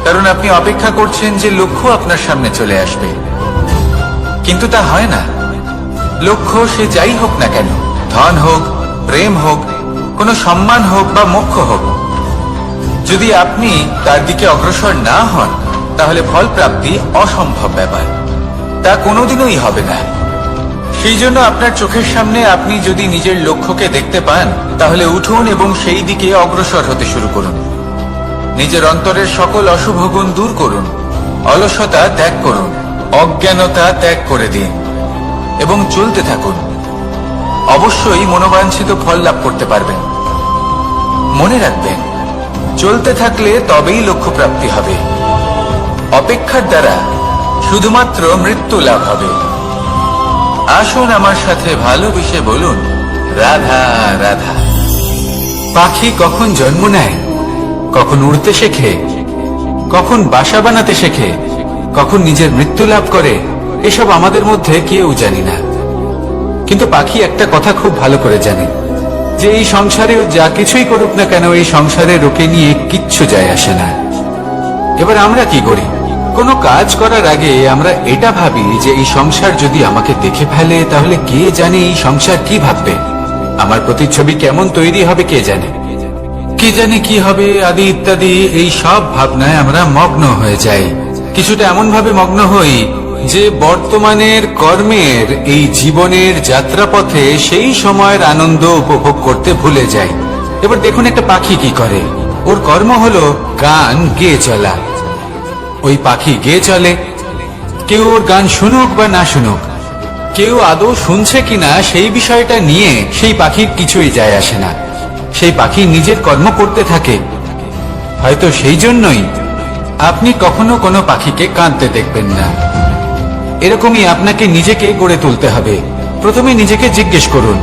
কারণ আপনি অপেক্ষা করছেন যে লক্ষ্য আপনার সামনে চলে আসবে, কিন্তু তা হয় না। লক্ষ্য সে যাই হোক না কেন, ধন হোক, প্রেম হোক, কোনো সম্মান হোক বা মোক্ষ হোক, যদি আপনি তার দিকে অগ্রসর না হন তাহলে ফল প্রাপ্তি অসম্ভব ব্যাপার, তা কোনোদিনই হবে না। সেই জন্য আপনার চোখের সামনে আপনি যদি নিজের লক্ষ্যকে দেখতে পান তাহলে উঠুন এবং সেই দিকে অগ্রসর হতে শুরু করুন। নিজের অন্তরের সকল অশুভ গুণ দূর করুন, অলসতা ত্যাগ করুন, অজ্ঞানতা ত্যাগ করে দিন এবং চলতে থাকুন। অবশ্যই মনোবাঞ্ছিত ফল লাভ করতে পারবেন। মনে রাখবেন, চলতে থাকলে তবেই লক্ষ্য প্রাপ্তি হবে। অপেক্ষার দ্বারা শুধুমাত্র মৃত্যু লাভ হবে। আসুন আমার সাথে ভালোবেসে বলুন, রাধা রাধা। পাখি কখন জন্ম নেয়, কখন উড়তে শেখে, কখন বাসা বানাতে শেখে, কখন নিজের মৃত্যু লাভ করে, এসব আমাদের মধ্যে কেউ জানি না। কিন্তু পাখি একটা কথা খুব ভালো করে জানে, যে এই সংসারে যা কিছুই করুক না কেন, এই সংসারে ওকে নিয়ে কিচ্ছু যায় আসে না। এবার আমরা কি করি? কোনো কাজ করার আগে আমরা এটা ভাবি যে এই সংসার যদি আমাকে দেখে ফেলে, তাহলে কে জানে এই সংসার কি ভাববে, আমার প্রতিচ্ছবি কেমন তৈরি হবে কে জানে, কে জানে কি হবে আদি ইত্যাদি। এই সব ভাবনায় আমরা মগ্ন হয়ে যাই। কিছুটা এমন ভাবে মগ্ন হই যে বর্তমানের কর্মের এই জীবনের যাত্রাপথে সেই সময়ের আনন্দ উপভোগ করতে ভুলে যাই। এবার দেখুন একটা পাখি কি করে, ওর কর্ম হলো গান গেয়ে চলা। ওই পাখি গেয়ে চলে, কেউ ওর গান শুনুক বা না শুনুক, কেউ আদৌ শুনছে কিনা সেই বিষয়টা নিয়ে সেই পাখির কিছুই যায় আসে না। সেই পাখি নিজের কর্ম করতে থাকে। হয়তো সেই জন্যই আপনি কখনো কোনো পাখিকে কাঁদতে দেখবেন না। এরকমই আপনাকে নিজেকে গড়ে তুলতে হবে। প্রথমে নিজেকে জিজ্ঞেস করুন,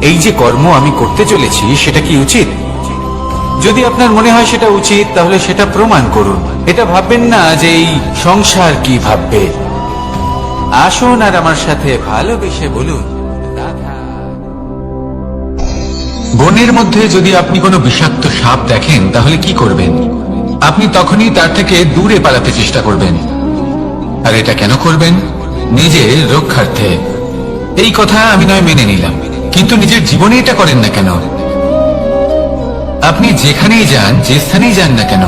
এই যে কর্ম আমি করতে চলেছি সেটা কি উচিত? যদি আপনার মনে হয় সেটা উচিত, তাহলে সেটা প্রমাণ করুন। এটা ভাববেন না যে এই সংসার কি ভাববে। আসুন আর আমার সাথে ভালোবেসে বলুন, রাধা। বনের মধ্যে যদি আপনি কোনো বিষাক্ত সাপ দেখেন, তাহলে কি করবেন? আপনি তখনই তার থেকে দূরে পালাতে চেষ্টা করবেন। আর এটা কেন করবেন? নিজের রক্ষার্থে। এই কথা আমি নয় মেনে নিলাম, কিন্তু নিজের জীবনে এটা করেন না কেন? আপনি যেখানেই যান, যে স্থানেই যান না কেন,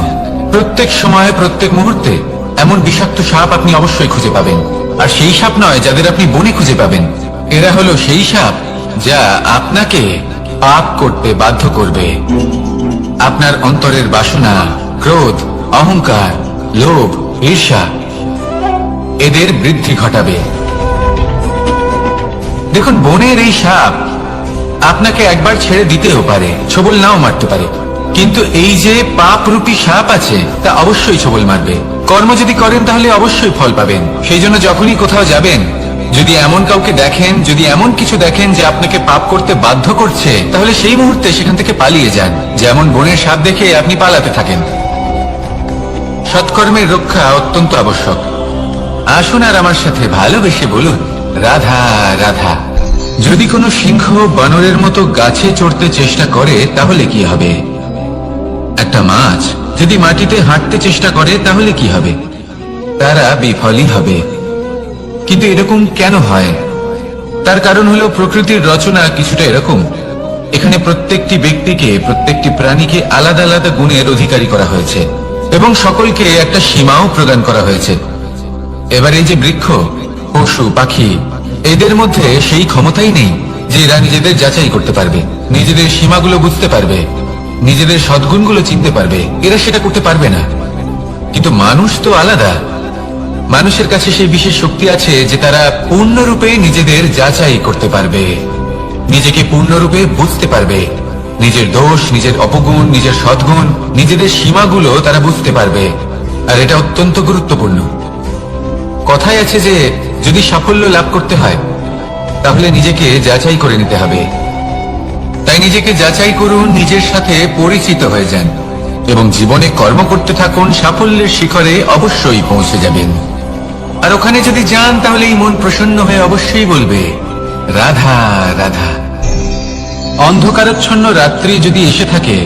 প্রত্যেক সময় প্রত্যেক মুহূর্তে এমন বিষাক্ত সাপ আপনি অবশ্যই খুঁজে পাবেন। আর সেই সাপ নয় যাদের আপনি বনে খুঁজে পাবেন, এরা হলো সেই সাপ যা আপনাকে পাপ করতে বাধ্য করবে। আপনার অন্তরের বাসনা, ক্রোধ, অহংকার, লোভ, ঈর্ষা এদের বৃদ্ধি ঘটাবে। দেখুন, বনের এই সাপ আপনাকে একবার ছেড়ে দিতেও পারে, ছোবল নাও মারতে পারে, কিন্তু এই যে পাপরূপী সাপ আছে তা অবশ্যই ছোবল মারবে। কর্ম যদি করেন তাহলে অবশ্যই ফল পাবেন। সেই জন্য যখনই কোথাও যাবেন, যদি এমন কাউকে দেখেন, যদি এমন কিছু দেখেন যে আপনাকে পাপ করতে বাধ্য করছে, তাহলে সেই মুহূর্তে সেখান থেকে পালিয়ে যান। যেমন বনের সাপ দেখে আপনি পালাতে থাকেন। সৎকর্মের রক্ষা অত্যন্ত আবশ্যক। আসুন আর আমার সাথে ভালোবেসে বলুন, রাধা রাধা। যদি কোনো সিংহ বানরের মতো গাছে চড়তে চেষ্টা করে, তাহলে কি হবে? একটা মাছ যদি মাটিতে হাঁটতে চেষ্টা করে, তাহলে কি হবে? তারা বিফলই হবে। কিন্তু এরকম কেন হয়? তার কারণ হলো প্রকৃতির রচনা কিছুটা এরকম। এখানে প্রত্যেকটি ব্যক্তিকে, প্রত্যেকটি প্রাণীকে আলাদা আলাদা গুণের অধিকারী করা হয়েছে এবং সকলকে একটা সীমাও প্রদান করা হয়েছে। এবার এই যে বৃক্ষ, পশু, পাখি, এদের মধ্যে সেই ক্ষমতাই নেই যে এরা নিজেদের যাচাই করতে পারবে, নিজেদের সীমাগুলো বুঝতে পারবে, নিজেদের সদ্গুণগুলো চিনতে পারবে। এরা সেটা করতে পারবে না। কিন্তু মানুষ তো আলাদা। মানুষের কাছে সেই বিশেষ শক্তি আছে যে তারা পূর্ণরূপে নিজেদের যাচাই করতে পারবে, নিজেকে পূর্ণরূপে বুঝতে পারবে, নিজের দোষ, নিজের অপগুণ, নিজের সদ্গুণ, নিজেদের সীমাগুলো তারা বুঝতে পারবে। আর এটা অত্যন্ত গুরুত্বপূর্ণ। কথায় আছে যে যদি সাফল্য লাভ করতে হয়, তাহলে নিজেকে যাচাই করে নিতে হবে। তাই নিজেকে যাচাই করুন, নিজের সাথে পরিচিত হয়ে যান এবং জীবনে কর্ম করতে থাকুন। সাফল্যের শিখরে অবশ্যই পৌঁছে যাবেন। আর ওখানে যদি যান, তাহলে এই মন প্রসন্ন হয়ে অবশ্যই বলবে, রাধা রাধা। অন্ধকারাচ্ছন্ন রাত্রি যদি এসে থাকে,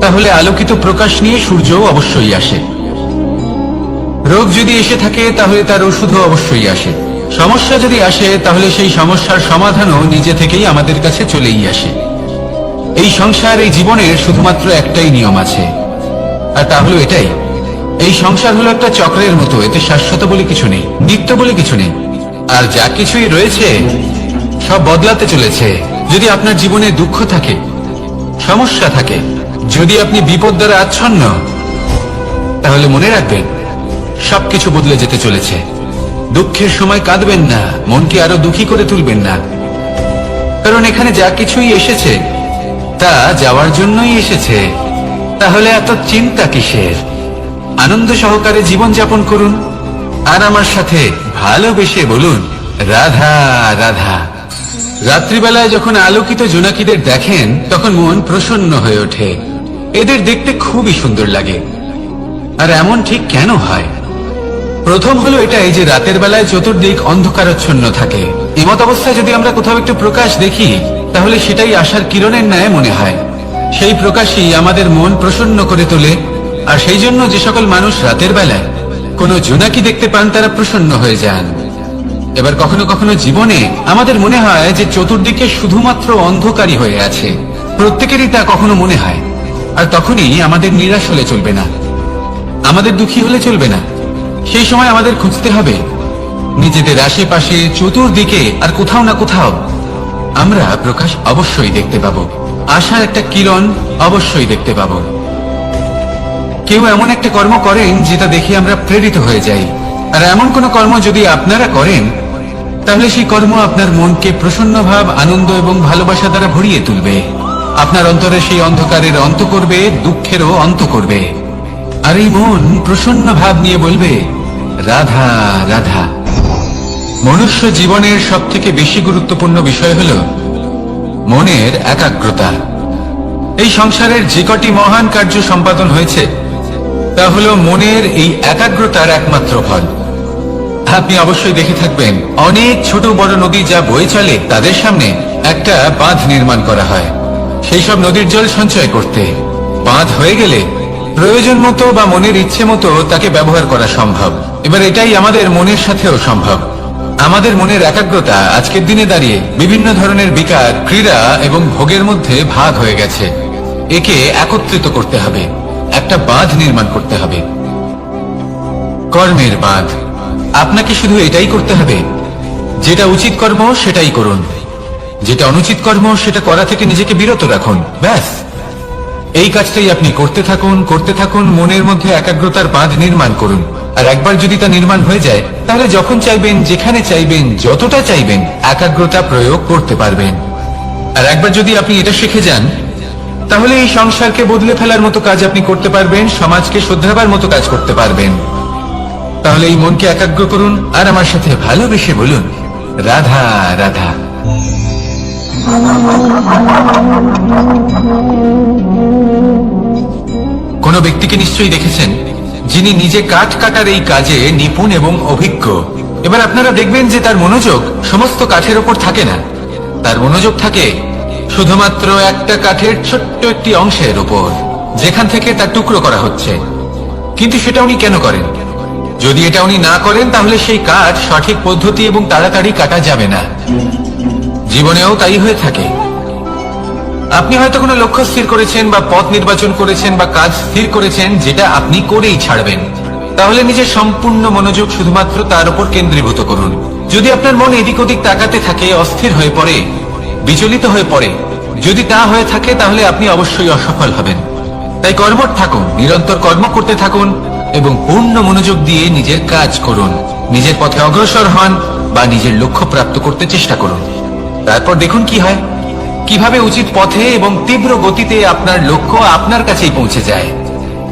তাহলে আলোকিত প্রকাশ নিয়ে সূর্যও অবশ্যই আসে। রোগ যদি এসে থাকে, তাহলে তার ওষুধও অবশ্যই আসে। সমস্যা যদি আসে, তাহলে সেই সমস্যার সমাধানও নিজে থেকেই আমাদের কাছে চলেই আসে। এই সংসার, এই জীবনের শুধুমাত্র একটাই নিয়ম আছে, আর তা হলো এটাই, এই সংসার হলো একটা চক্রের মতো। এতে শাশ্বত বলে কিছু নেই, নিত্য বলে কিছু নেই। আর যা কিছুই রয়েছে সব বদলাতে চলেছে। যদি আপনার জীবনে দুঃখ থাকে, সমস্যা থাকে, যদি আপনি বিপদ দ্বারা আচ্ছন্ন, তাহলে মনে রাখবেন সবকিছু বদলে যেতে চলেছে। দুঃখের সময় কাঁদবেন না, মনকে আরো দুঃখী করে তুলবেন না, কারণ এখানে যা কিছুই এসেছে তা যাওয়ার জন্যই এসেছে। তাহলে এত চিন্তা কিসের? আনন্দ সহকারে জীবন যাপন করুন আর আমার সাথে ভালোবেসে বলুন রাধা রাধা। রাত্রিবেলায় যখন আলোকিত জোনাকিদের দেখেন তখন মন প্রসন্ন হয়ে ওঠে। এদের দেখতে খুবই সুন্দর লাগে। আর এমন ঠিক কেন হয়? প্রথম হলো এটাই যে রাতের বেলায় চতুর্দিক অন্ধকারাচ্ছন্ন থাকে। এমত অবস্থায় যদি আমরা কোথাও একটু প্রকাশ দেখি, তাহলে সেটাই আশার কিরণের ন্যায় মনে হয়। সেই প্রকাশই আমাদের মন প্রসন্ন করে তোলে। আর সেই জন্য যে সকল মানুষ রাতের বেলায় কোনো জোনাকি দেখতে পান তারা প্রসন্ন হয়ে যান। এবার কখনো কখনো জীবনে আমাদের মনে হয় যে চতুর্দিকে শুধুমাত্র অন্ধকারই হয়ে আছে। প্রত্যেকেরই তা কখনো মনে হয়। আর তখনই আমাদের নিরাশ হলে চলবে না, আমাদের দুঃখী হলে চলবে না। সেই সময় আমাদের খুঁজতে হবে নিজেদের আশেপাশে, চতুর্দিকে আর কোথাও না কোথাও আমরা প্রকাশ অবশ্যই দেখতে পাবো। আশার একটা কিরণ অবশ্যই দেখতে পাবো। কেউ এমন একটা কর্ম করেন যেটা দেখে আমরা প্রেরিত হয়ে যাই। আর এমন কোন কর্ম যদি আপনারা করেন, তাহলে সেই কর্ম আপনার মনকে প্রসন্ন ভাব, আনন্দ এবং ভালোবাসা দ্বারা ভরিয়ে তুলবে। আপনার অন্তরে সেই অন্ধকারের অন্ত করবে, দুঃখেরও অন্ত করবে। আর এই মন প্রসন্ন ভাব নিয়ে বলবে রাধা রাধা। মনুষ্য জীবনের সব থেকে বেশি গুরুত্বপূর্ণ বিষয় হল মনের একাগ্রতা। এই সংসারের যে কটি মহান কার্য সম্পাদন হয়েছে তা হল মনের এই একাগ্রতার একমাত্র ফল। আপনি অবশ্যই দেখে থাকবেন অনেক ছোট বড় নদী যা বয়ে চলে তাদের সামনে একটা বাঁধ নির্মাণ করা হয় সেই সব নদীর জল সঞ্চয় করতে। বাঁধ হয়ে গেলে প্রয়োজন মতো বা মনের ইচ্ছে মতো তাকে ব্যবহার করা সম্ভব। এবার এটাই আমাদের মনের সাথেও সম্ভব। আমাদের মনের একাগ্রতা আজকের দিনে দাঁড়িয়ে বিভিন্ন ধরনের বিকার, ক্রীড়া এবং ভোগের মধ্যে ভাগ হয়ে গেছে। একে একত্রিত করতে হবে, একটা বাঁধ নির্মাণ করতে হবে, কর্মের বাঁধ। আপনাকে শুধু এটাই করতে হবে, যেটা উচিত কর্ম সেটাই করুন, যেটা অনুচিত কর্ম সেটা করা থেকে নিজেকে বিরত রাখুন। ব্যাস, এই কাজটাই আপনি করতে থাকুন, করতে থাকুন। মনের মধ্যে একাগ্রতার বাঁধ নির্মাণ করুন। আর একবার যদি তা নির্মাণ হয়ে যায়, তাহলে যখন চাইবেন, যেখানে চাইবেন, যতটা চাইবেন একাগ্রতা প্রয়োগ করতে পারবেন। আর একবার যদি আপনি এটা শিখে যান, তাহলে এই সংসারকে বদলে ফেলার মতো কাজ আপনি করতে পারবেন, সমাজকে শোধরাবার মতো কাজ করতে পারবেন। তাহলে এই মনকে একাগ্র করুন আর আমার সাথে ভালোবেসে বলুন রাধা রাধা। কোন ব্যক্তিকে নিশ্চয়ই দেখেছেন যিনি নিজে কাঠ কাটার এই কাজে নিপুণ এবং অভিজ্ঞ। এবার আপনারা দেখবেন যে তার মনোযোগ সমস্ত কাঠের ওপর থাকে না, তার মনোযোগ থাকে শুধুমাত্র একটা কাঠের ছোট্ট একটি অংশের উপর, যেখান থেকে তার টুকরো করা হচ্ছে। কিন্তু সেটা উনি কেন করেন? যদি এটা উনি না করেন তাহলে সেই কাঠ সঠিক পদ্ধতি এবং তাড়াতাড়ি কাটা যাবে না। জীবনেও তাই হয়ে থাকে। আপনি হয়তো কোনো লক্ষ্য স্থির করেছেন বা পথ নির্বাচন করেছেন বা কাজ স্থির করেছেন যেটা আপনি করেই ছাড়বেন। তাহলে নিজের সম্পূর্ণ মনোযোগ শুধুমাত্র তার উপর কেন্দ্রীভূত করুন। যদি আপনার মন এদিক ওদিক তাকাতে থাকে, অস্থির হয়ে পড়ে, বিচলিত হয়ে পড়ে, যদি তা হয়ে থাকে তাহলে আপনি অবশ্যই অসফল হবেন। তাই কর্মঠ থাকুন, নিরন্তর কর্ম করতে থাকুন এবং পূর্ণ মনোযোগ দিয়ে নিজের কাজ করুন। নিজের পথে অগ্রসর হন বা নিজের লক্ষ্য প্রাপ্ত করতে চেষ্টা করুন। তারপর দেখুন কি হয়, কিভাবে উচিত পথে এবং তীব্র গতিতে আপনার লক্ষ্য আপনার কাছেই পৌঁছে যায়।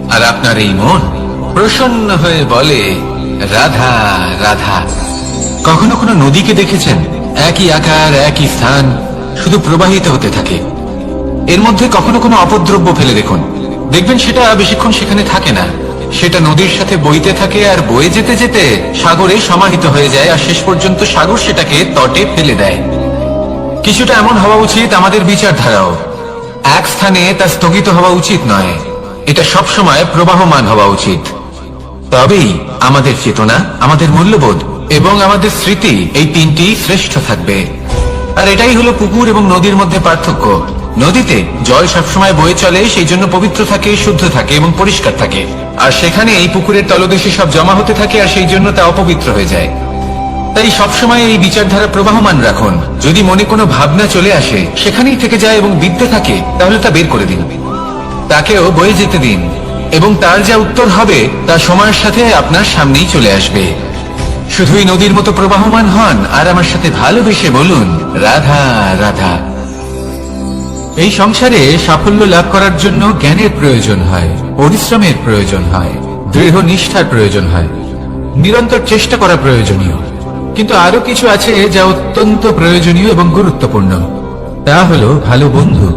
আর আপনার এই মন প্রসন্ন হয়ে বলে রাধা রাধা। কখনো কোনো নদীকে দেখেছেন? একই আকার, একই স্থান, শুধু প্রবাহিত হতে থাকে। এর মধ্যে কখনো কোনো অপদ্রব্য ফেলে দেখুন, দেখবেন সেটা বেশিক্ষণ সেখানে থাকে না। সেটা নদীর সাথে বইতে থাকে আর বয়ে যেতে যেতে সাগরে সমাহিত হয়ে যায় আর শেষ পর্যন্ত সাগর সেটাকে তটে ফেলে দেয়। কিছুটা এমন হওয়া উচিত আমাদের বিচারধারাও। এক স্থানে তা স্থগিত হওয়া উচিত নয়, এটা সবসময় প্রবাহমান হওয়া উচিত। তবেই আমাদের চেতনা, আমাদের মূল্যবোধ এবং আমাদের স্মৃতি এই তিনটি শ্রেষ্ঠ থাকবে। আর এটাই হলো পুকুর এবং নদীর মধ্যে পার্থক্য। নদীতে জল সবসময় বয়ে চলে, সেই জন্য পবিত্র থাকে, শুদ্ধ থাকে এবং পরিষ্কার থাকে। আর সেখানে এই পুকুরের তলদেশে সব জমা হতে থাকে আর সেই জন্য তা অপবিত্র হয়ে যায়। তাই সবসময় এই বিচারধারা প্রবাহমান রাখুন। যদি মনে কোনো ভাবনা চলে আসে, সেখানেই থেকে যায় এবং বিদ্যে থাকে, তাহলে তা বের করে দিন। তাকেও বয়ে যেতে দিন এবং তার যা উত্তর হবে তা সময়ের সাথে আপনার সামনেই চলে আসবে। শুধুই নদীর মতো প্রবাহমান হন আর আমার সাথে ভালোবেসে বলুন, রাধা রাধা। এই সংসারে সাফল্য লাভ করার জন্য জ্ঞানের প্রয়োজন হয়, পরিশ্রমের প্রয়োজন হয়, দৃঢ় নিষ্ঠার প্রয়োজন হয়, নিরন্তর চেষ্টা করা প্রয়োজনীয়। কিন্তু আরো কিছু আছে যা অত্যন্ত প্রয়োজনীয় এবং গুরুত্বপূর্ণ। তা হলো ভালো বন্ধু।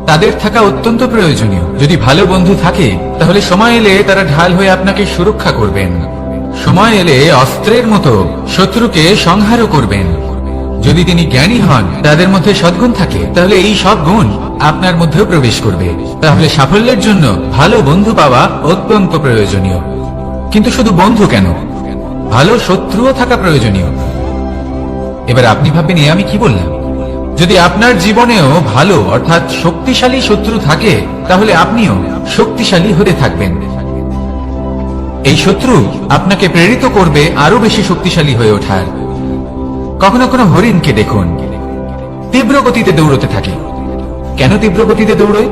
তাদের থাকা অত্যন্ত প্রয়োজনীয়। যদি ভালো বন্ধু থাকে তাহলে সময় এলে তারা ঢাল হয়ে আপনাকে সুরক্ষা করবেন। সময় এলে অস্ত্রের মতো শত্রুকে সংহারও করবেন। যদি তিনি জ্ঞানী হন, তাদের মধ্যে সদ্গুণ থাকে, তাহলে এই সব গুণ আপনার মধ্যেও প্রবেশ করবে। তাহলে সাফল্যের জন্য ভালো বন্ধু পাওয়া অত্যন্ত প্রয়োজনীয়। কিন্তু শুধু বন্ধু কেন, ভালো শত্রুও থাকা প্রয়োজনীয়। এবার আপনি ভাববেন, আমি কি বললাম? যদি আপনার জীবনেও ভালো অর্থাৎ শক্তিশালী শত্রু থাকে, তাহলে আপনিও শক্তিশালী হতে থাকবেন। এই শত্রু আপনাকে প্রেরিত করবে আরো বেশি শক্তিশালী হয়ে ওঠার। কখনো কোনো হরিণকে দেখুন, তীব্র গতিতে দৌড়তে থাকে। কেন তীব্র গতিতে দৌড়য়?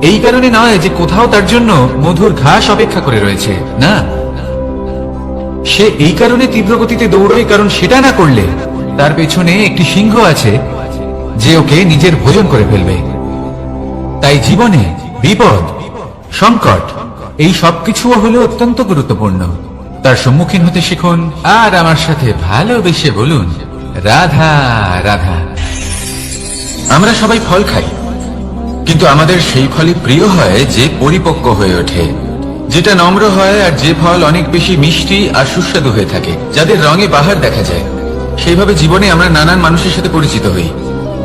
এই কারণে নয় যে কোথাও তার জন্য মধুর ঘাস অপেক্ষা করে রয়েছে, না। সে এই কারণে তীব্র গতিতে দৌড়য় কারণ সেটা না করলে তার পেছনে একটি সিংহ আছে যে ওকে নিজের ভোজন করে ফেলবে। তাই জীবনে বিপদ, সংকট, এই সবকিছুও হলো অত্যন্ত গুরুত্বপূর্ণ। তার সম্মুখীন হতে শিখুন আর আমার সাথে ভালোবেসে বলুন, রাধা রাধা। আমরা সবাই ফল খাই, কিন্তু আমাদের সেই ফলই প্রিয় হয় যে পরিপক্ক হয়ে ওঠে, যেটা নম্র হয়, আর যে ফল অনেক বেশি মিষ্টি আর সুস্বাদু হয়ে থাকে, যাদের রঙে বাহার দেখা যায়। সেইভাবে জীবনে আমরা নানান মানুষের সাথে পরিচিত হই,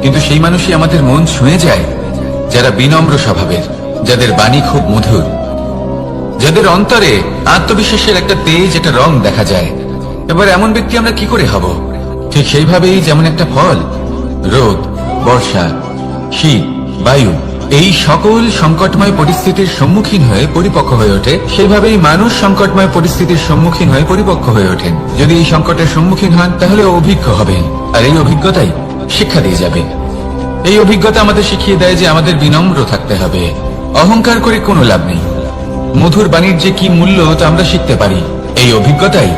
কিন্তু সেই মানুষই আমাদের মন ছুঁয়ে যায় যারা বিনম্র স্বভাবের, যাদের বাণী খুব মধুর, যাদের অন্তরে আত্মবিশ্বাসের একটা তেজ, একটা রং দেখা যায়। এবার এমন ব্যক্তি আমরা কি করে হব? ঠিক সেইভাবেই যেমন একটা ফল রোদ, বর্ষা, শীত, বায়ু, এই সকল সংকটময় পরিস্থিতির সম্মুখীন হয়ে পরিপক্ক হয়ে ওঠে, সেইভাবেই মানুষ সংকটময় পরিস্থিতির সম্মুখীন হয়ে পরিপক্ক হয়ে ওঠেন। যদি এই সংকটের সম্মুখীন হন তাহলে অভিজ্ঞ হবেন, আর এই অভিজ্ঞতাই শিক্ষা দিয়ে যাবে। এই অভিজ্ঞতা আমাদের শিখিয়ে দেয় যে আমাদের বিনম্র থাকতে হবে। অহংকার করে কোনো লাভ নেই। মধুর বাণীর যে কি মূল্য তা আমরা শিখতে পারি। এই অভিজ্ঞতাই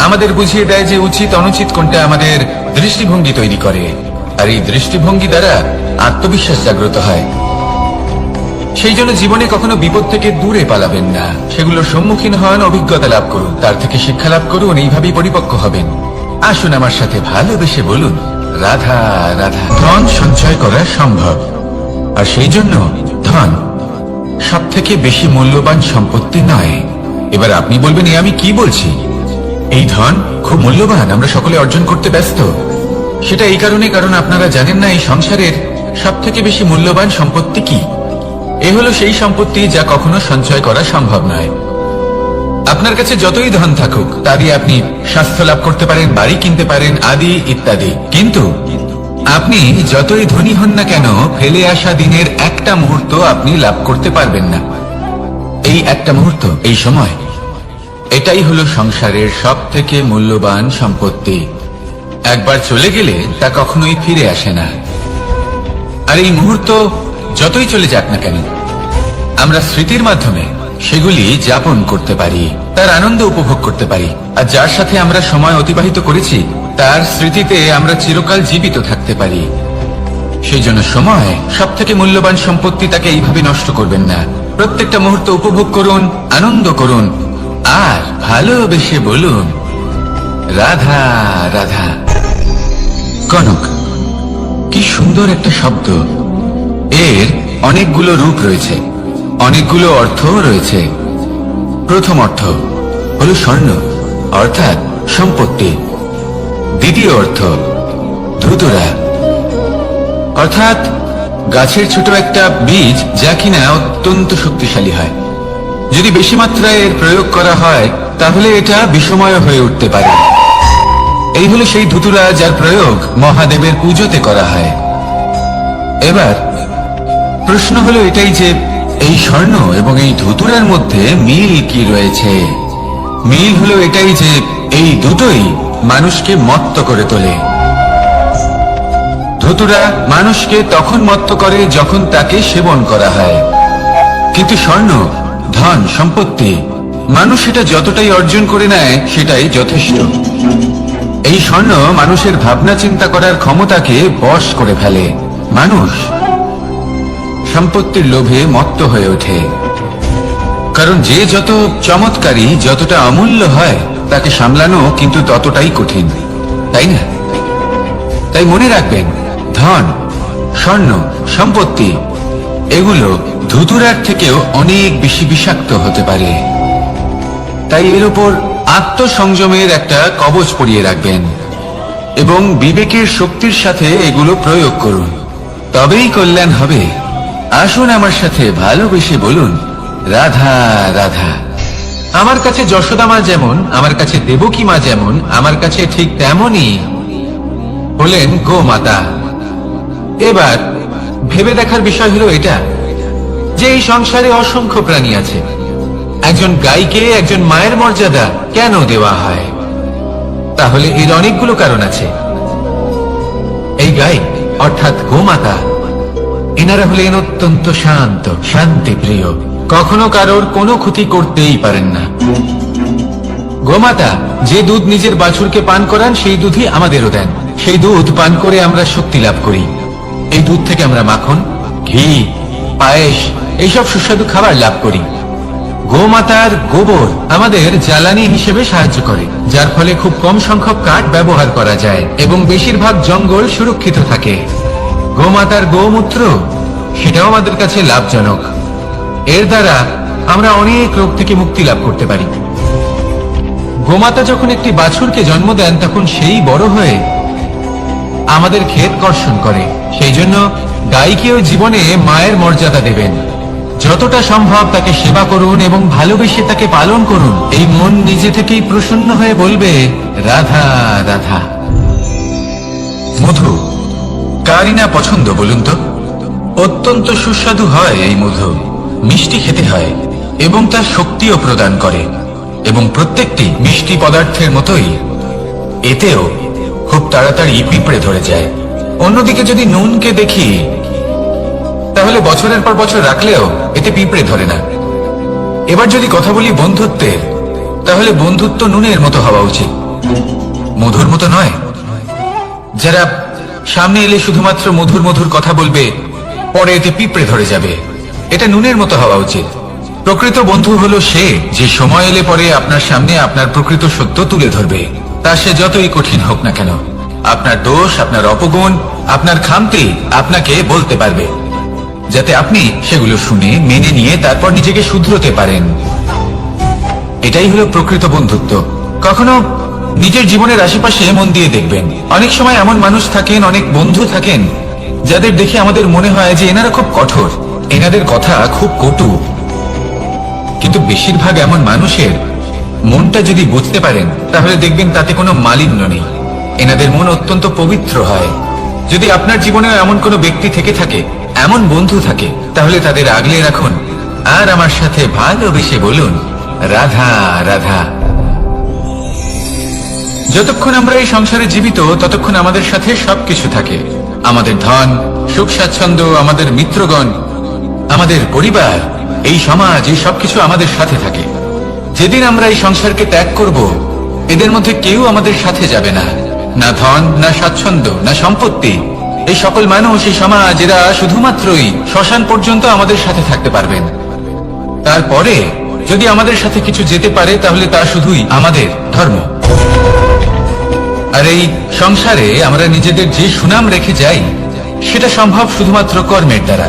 আমাদের বুঝিয়ে দেয় যে উচিত অনুচিত কোনটা, আমাদের দৃষ্টিভঙ্গি তৈরি করে, আর এই দৃষ্টিভঙ্গি দ্বারা আত্মবিশ্বাস জাগ্রত হয়। সেই জন্য জীবনে কখনো বিপদ থেকে দূরে পালাবেন না, সেগুলোর সম্মুখীন হন, অভিজ্ঞতা লাভ করুন, তার থেকে শিক্ষা লাভ করুন, এইভাবেই পরিপক্ক হবেন। আসুন আমার সাথে ভালোবেসে বলুন, রাধা রাধা। ধন সঞ্চয় করা সম্ভব, আর সেই জন্য ধন সব থেকে বেশি মূল্যবান সম্পত্তি নয়। এবার আপনি বলবেন, আমি কি বলছি? এই ধন খুব মূল্যবান, আমরা সকলে অর্জন করতে ব্যস্ত। সেটা এই কারণে, কারণ আপনারা জানেন না এই সংসারের সব থেকে বেশি মূল্যবান সম্পত্তি কি। এ হলো সেই সম্পত্তি যা কখনো সঞ্চয় করা সম্ভব নয়। আপনার কাছে যতই ধন থাকুক তা দিয়ে আপনি স্বাস্থ্য লাভ করতে পারেন, বাড়ি কিনতে পারেন, আদি ইত্যাদি, কিন্তু আপনি যতই ধনী হন না কেন, ফেলে আসা দিনের একটা মুহূর্ত আপনি লাভ করতে পারবেন না। এই একটা মুহূর্ত, এই সময়, এটাই হলো সংসারের সব থেকে মূল্যবান সম্পত্তি। একবার চলে গেলে তা কখনোই ফিরে আসে না। আর এই মুহূর্ত যতই চলে যাক না কেন, আমরা স্মৃতির মাধ্যমে সেগুলি যাপন করতে পারি, তার আনন্দ উপভোগ করতে পারি, আর যার সাথে আমরা সময় অতিবাহিত করেছি তার স্মৃতিতে আমরা চিরকাল জীবিত থাকতে পারি। সেই জন্য সময় সব থেকে মূল্যবান সম্পত্তি, তাকে এইভাবে নষ্ট করবেন না। প্রত্যেকটা মুহূর্ত উপভোগ করুন, আনন্দ করুন, আর ভালোবেসে বলুন, রাধা রাধা। কনক, কি সুন্দর একটা শব্দ। এর অনেকগুলো রূপ রয়েছে, অনেকগুলো অর্থ রয়েছে। প্রথম অর্থ হলো স্বর্ণ, অর্থাৎ সম্পত্তি। দ্বিতীয় অর্থ ধুতুরা, অর্থাৎ গাছের ছোট একটা বীজ, যা কিনা অত্যন্ত শক্তিশালী হয়। যদি বেশি মাত্রায় এর প্রয়োগ করা হয় তাহলে এটা বিষময় হয়ে উঠতে পারে। এই হলো সেই ধুতুরা যার প্রয়োগ মহাদেবের পুজোতে করা হয়। এবার প্রশ্ন হলো এটাই যে এই স্বর্ণ এবং এই ধুতুরার মধ্যে মিল কি রয়েছে? মিল হলো এটাই যে এই দুটোই মানুষকে মত্ত করে তোলে। ধুতুরা মানুষকে তখন মত্ত করে যখন তাকে সেবন করা হয়, কিন্তু স্বর্ণ, ধন, সম্পত্তি, মানুষ সেটা যতটাই অর্জন করে নেয় সেটাই যথেষ্ট। এই স্বর্ণ মানুষের ভাবনা চিন্তা করার ক্ষমতাকে বশ করে ফেলে। মানুষ সম্পত্তির লোভে মত্ত হয়ে ওঠে, কারণ যে যত চমৎকারী, যতটা অমূল্য হয়, তাকে সামলানো কিন্তু ততটাই কঠিন, তাই না? তাই মনে রাখবেন, ধন, স্বর্ণ, সম্পত্তি এগুলো ধুতুরার থেকেও অনেক বেশি বিষাক্ত হতে পারে। তাই এর উপর আত্মসংযমের একটা কবচ পরিয়ে রাখবেন এবং বিবেকের শক্তির সাথে এগুলো প্রয়োগ করুন, তবেই কল্যাণ হবে। আসুন আমার সাথে ভালোবেসে বলুন, রাধা রাধা। আমার কাছে যশোদা মা যেমন, আমার কাছে দেবকী মা যেমন, আমার কাছে ঠিক তেমনই হলেন গোমাতা। এবার ভেবে দেখার বিষয় হলো এটা যে এই সংসারে অসংখ্য প্রাণী আছে, একজন গাইকে একজন মায়ের মর্যাদা কেন দেওয়া হয়? তাহলে এর অনেকগুলো কারণ আছে। এই গাই অর্থাৎ গোমাতা, এনারা হলেন অত্যন্ত শান্ত, শান্তি প্রিয়, কখনো কারোর কোনো ক্ষতি করতেই পারেন না। গোমাতা যে দুধ নিজের বাছুরকে পান করান, সেই দুধই আমাদেরও দেন। সেই দুধ পান করে আমরা শক্তি লাভ করি। এই দুধ থেকে আমরা মাখন, ঘি, পায়েস এইসব সুস্বাদু খাবার লাভ করি। গোমাতার গোবর আমাদের জ্বালানি হিসেবে সাহায্য করে, যার ফলে খুব কম সংখ্যক কাঠ ব্যবহার করা যায় এবং বেশিরভাগ জঙ্গল সুরক্ষিত থাকে। গোমাতার গোমূত্র সেটাও আমাদের কাছে লাভজনক। এর দ্বারা আমরা অনেক রোগ থেকে মুক্তি লাভ করতে পারি। গোমাতা যখন একটি বাছুরকে জন্ম দেন, তখন সেই বড় হয়ে আমাদের ক্ষেত কর্ষণ করে। সেই জন্য গাইকেও জীবনে মায়ের মর্যাদা দেবেন। যতটা সম্ভব তাকে সেবা করুন এবং ভালোবেসে তাকে পালন করুন। এই মন নিজে থেকেই প্রসন্ন হয়ে বলবে, রাধা রাধা। মধু কারই না পছন্দ বলুন তো? অত্যন্ত সুস্বাদু হয় এই মধু, মিষ্টি খেতে হয় এবং তা শক্তিও প্রদান করে। এবং প্রত্যেকটি মিষ্টি পদার্থের মতোই এতেও খুব তাড়াতাড়ি পিঁপড়ে ধরে যায়। অন্যদিকে যদি নুনকে দেখি, তাহলে বছরের পর বছর রাখলেও এতে পিঁপড়ে ধরে না। এবার যদি কথা বলি বন্ধুত্বের, তাহলে বন্ধুত্ব নুনের মতো হওয়া উচিত, মধুর মতো নয়। যারা সামনে এলে শুধুমাত্র মধুর মধুর কথা বলবে, পরে এতে পিঁপড়ে ধরে যাবে, এটা নুনের মতো হওয়া উচিত। প্রকৃত বন্ধু হলো সে যে সময় এলে পরে আপনার সামনে আপনার প্রকৃত সত্য তুলে ধরবে, তা সে যতই কঠিন হোক না কেন। আপনার দোষ, আপনার অপগুণ, আপনার খামতি আপনাকে বলতে পারবে, যাতে আপনি সেগুলো শুনে মেনে নিয়ে তারপর নিজেকে শুধরোতে পারেন। এটাই হলো প্রকৃত বন্ধুত্ব। কখনো নিজের জীবনের আশেপাশে মন দিয়ে দেখবেন, অনেক সময় এমন মানুষ থাকেন, অনেক বন্ধু থাকেন, যাদের দেখে আমাদের মনে হয় যে এনারা খুব কঠোর, এনাদের কথা খুব কটু। কিন্তু বেশিরভাগ এমন মানুষের মনটা যদি বুঝতে পারেন, তাহলে দেখবেন তাতে কোনো মালিন্য নেই। এনাদের মন অত্যন্ত পবিত্র হয়। যদি আপনার জীবনেও এমন কোনো ব্যক্তি থেকে থাকে, এমন বন্ধু থাকে, তাহলে তাদের আগলে রাখুন আর আমার সাথে ভালোবেসে বলুন, রাধা রাধা। যতক্ষণ আমরা এই সংসারে জীবিত, ততক্ষণ আমাদের সাথে সবকিছু থাকে। আমাদের ধন, সুখ স্বাচ্ছন্দ্য, আমাদের মিত্রগণ, আমাদের পরিবার, এই সমাজ, এই সবকিছু আমাদের সাথে থাকে। যেদিন আমরা এই সংসারকে ত্যাগ করব, এদের মধ্যে কেউ আমাদের সাথে যাবে না। না ধন, না স্বাচ্ছন্দ্য, না সম্পত্তি। এই সকল মানুষ, এই সমাজ, এরা শুধুমাত্রই শ্মশান পর্যন্ত আমাদের সাথে থাকতে পারবেন। তারপরে যদি আমাদের সাথে কিছু যেতে পারে, তাহলে তা শুধুই আমাদের ধর্ম। আর এই সংসারে আমরা নিজেদের যে সুনাম রেখে যাই, সেটা সম্ভব শুধুমাত্র কর্মের দ্বারা।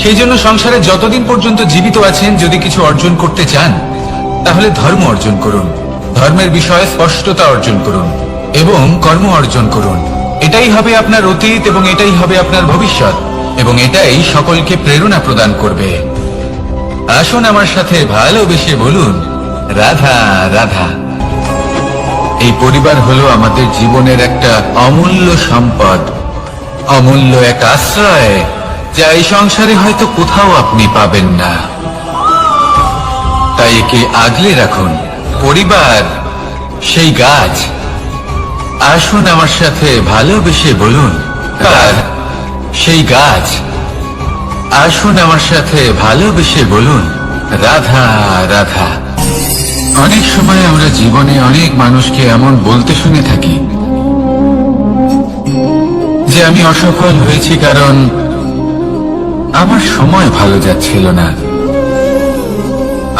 সেই জন্য সংসারে যতদিন পর্যন্ত জীবিত আছেন, যদি কিছু অর্জন করতে চান, তাহলে ধর্ম অর্জন করুন, ধর্মের বিষয়ে স্পষ্টতা অর্জন করুন এবং কর্ম অর্জন করুন। এটাই হবে আপনার অতীত এবং এটাই হবে আপনার ভবিষ্যৎ, এবং এটাই সকলকে প্রেরণা প্রদান করবে। আসুন আমার সাথে ভালোবেসে বলুন, রাধা রাধা। এই পরিবার হলো আমাদের জীবনের একটা অমূল্য সম্পদ, অমূল্য এক আশ্রয়, যা এই সংসারে হয়তো কোথাও আপনি পাবেন না। তাই একে আগলে রাখুন। পরিবার সেই গাছ। আসুন আমার সাথে ভালোবেসে বলুন, আর সেই গাছ আসুন আমার সাথে ভালোবেসে বলুন, রাধা রাধা। অনেক সময় আমরা জীবনে অনেক মানুষকে এমন বলতে শুনে থাকি যে আমি অসফল হয়েছি কারণ আমার সময় ভালো যাচ্ছিল না।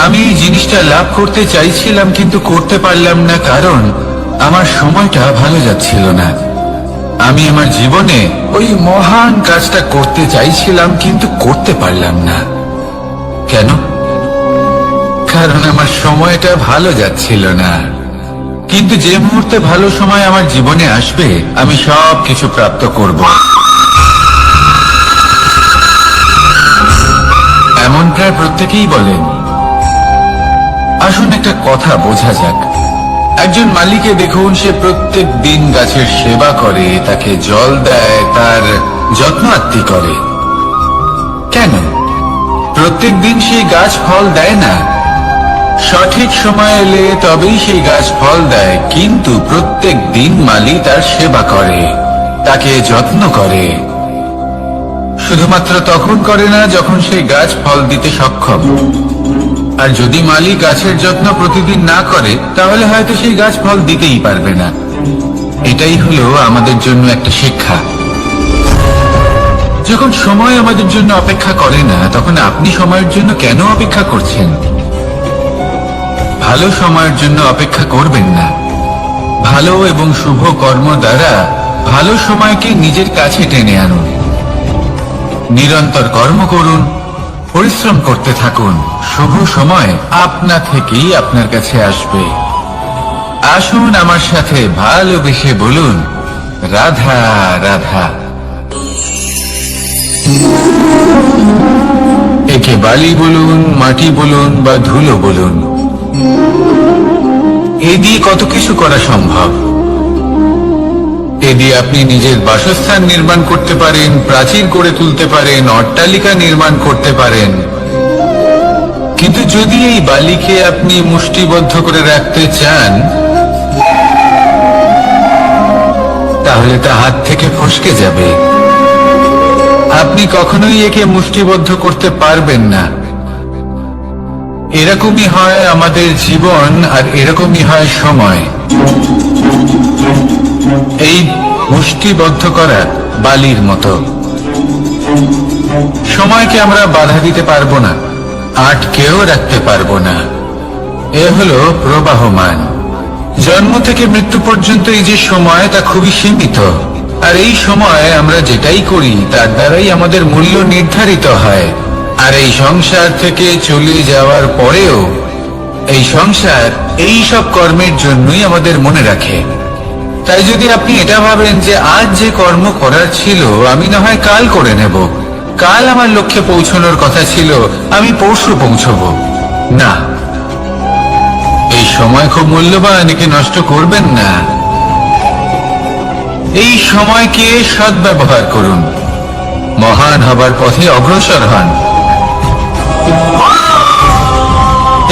আমি এই জিনিসটা লাভ করতে চাইছিলাম কিন্তু করতে পারলাম না কারণ আমার সময়টা ভালো যাচ্ছিল না। আমি আমার জীবনে ওই মহান কাজটা করতে চাইছিলাম কিন্তু করতে পারলাম না। কেন? কারণ আমার সময়টা ভালো যাচ্ছিল না। কিন্তু যে মুহূর্তে ভালো সময় আমার জীবনে আসবে আমি সব কিছু প্রাপ্ত করব। এমন প্রায় প্রত্যেকেই বলেন। আসুন একটা কথা বোঝা যাক। একজন মালিকে দেখুন, সে প্রত্যেক দিন গাছের সেবা করে, তাকে জল দেয়, তার যত্ন আত্তি করে। কেন? প্রত্যেক দিন সেই গাছ ফল দেয় না। সঠিক সময় এলে তবেই সেই গাছ ফল দেয়, কিন্তু প্রত্যেক দিন মালি তার সেবা করে, তাকে যত্ন করে। শুধুমাত্র তখন করে না যখন সেই গাছ ফল দিতে সক্ষম। আর যদি মালি গাছের যত্ন প্রতিদিন না করে তাহলে হয়তো সেই গাছ ফল দিতেই পারবে না। এটাই হলো আমাদের জন্য একটা শিক্ষা। যখন সময় আমাদের জন্য অপেক্ষা করে না তখন আপনি সময়ের জন্য কেন অপেক্ষা করছেন? ভালো সময়ের জন্য অপেক্ষা করবেন না। ভালো এবং শুভ কর্ম দ্বারা ভালো সময়কে নিজের কাছে টেনে আনুন। নিরন্তর কর্ম করুন, পরিশ্রম করতে থাকুন। শুভ সময় আপনা থেকেই আপনার কাছে আসবে। আসুন আমার সাথে ভালোবেসে বলুন, রাধা রাধা। একে বালি বলুন, মাটি বলুন বা ধুলো বলুন, এ দিয়ে কত কিছু করা সম্ভব। এ দিয়ে আপনি নিজের বাসস্থান নির্মাণ করতে পারেন, প্রাচীর করে তুলতে পারেন, অট্টালিকা নির্মাণ করতে পারেন। কিন্তু যদি এই বালিকে আপনি মুষ্টিবদ্ধ করে রাখতে চান তাহলে তা হাত থেকে ফসকে যাবে। আপনি কখনোই একে মুষ্টিবদ্ধ করতে পারবেন না। এরকমই হয় আমাদের জীবন, আর এরকমই হয় সময়। এই মুষ্টিবদ্ধ করা বালির মতো। সময়কে আমরা বাধা দিতে পারবো না, আটকেও রাখতে পারবো না। এ হলো প্রবাহমান। জন্ম থেকে মৃত্যু পর্যন্ত এই যে সময়, তা খুবই সীমিত। আর এই সময় আমরা যেটাই করি তার দ্বারাই আমাদের মূল্য নির্ধারিত হয়। আর এই সংসার থেকে চলে যাওয়ার পরেও এই সংসার এই সব কর্মের জন্যই আমাদের মনে রাখে। তাই যদি আপনি এটা ভাবেন যে আজ যে কর্ম করার ছিল আমি না হয় কাল করে নেব, কাল আমার লক্ষ্যে পৌঁছানোর কথা ছিল আমি পরশু পৌঁছবো, না, এই সময় খুব মূল্যবান, একে নষ্ট করবেন না। এই সময়কে সদ্ব্যবহার করুন, মহান হবার পথে অগ্রসর হন।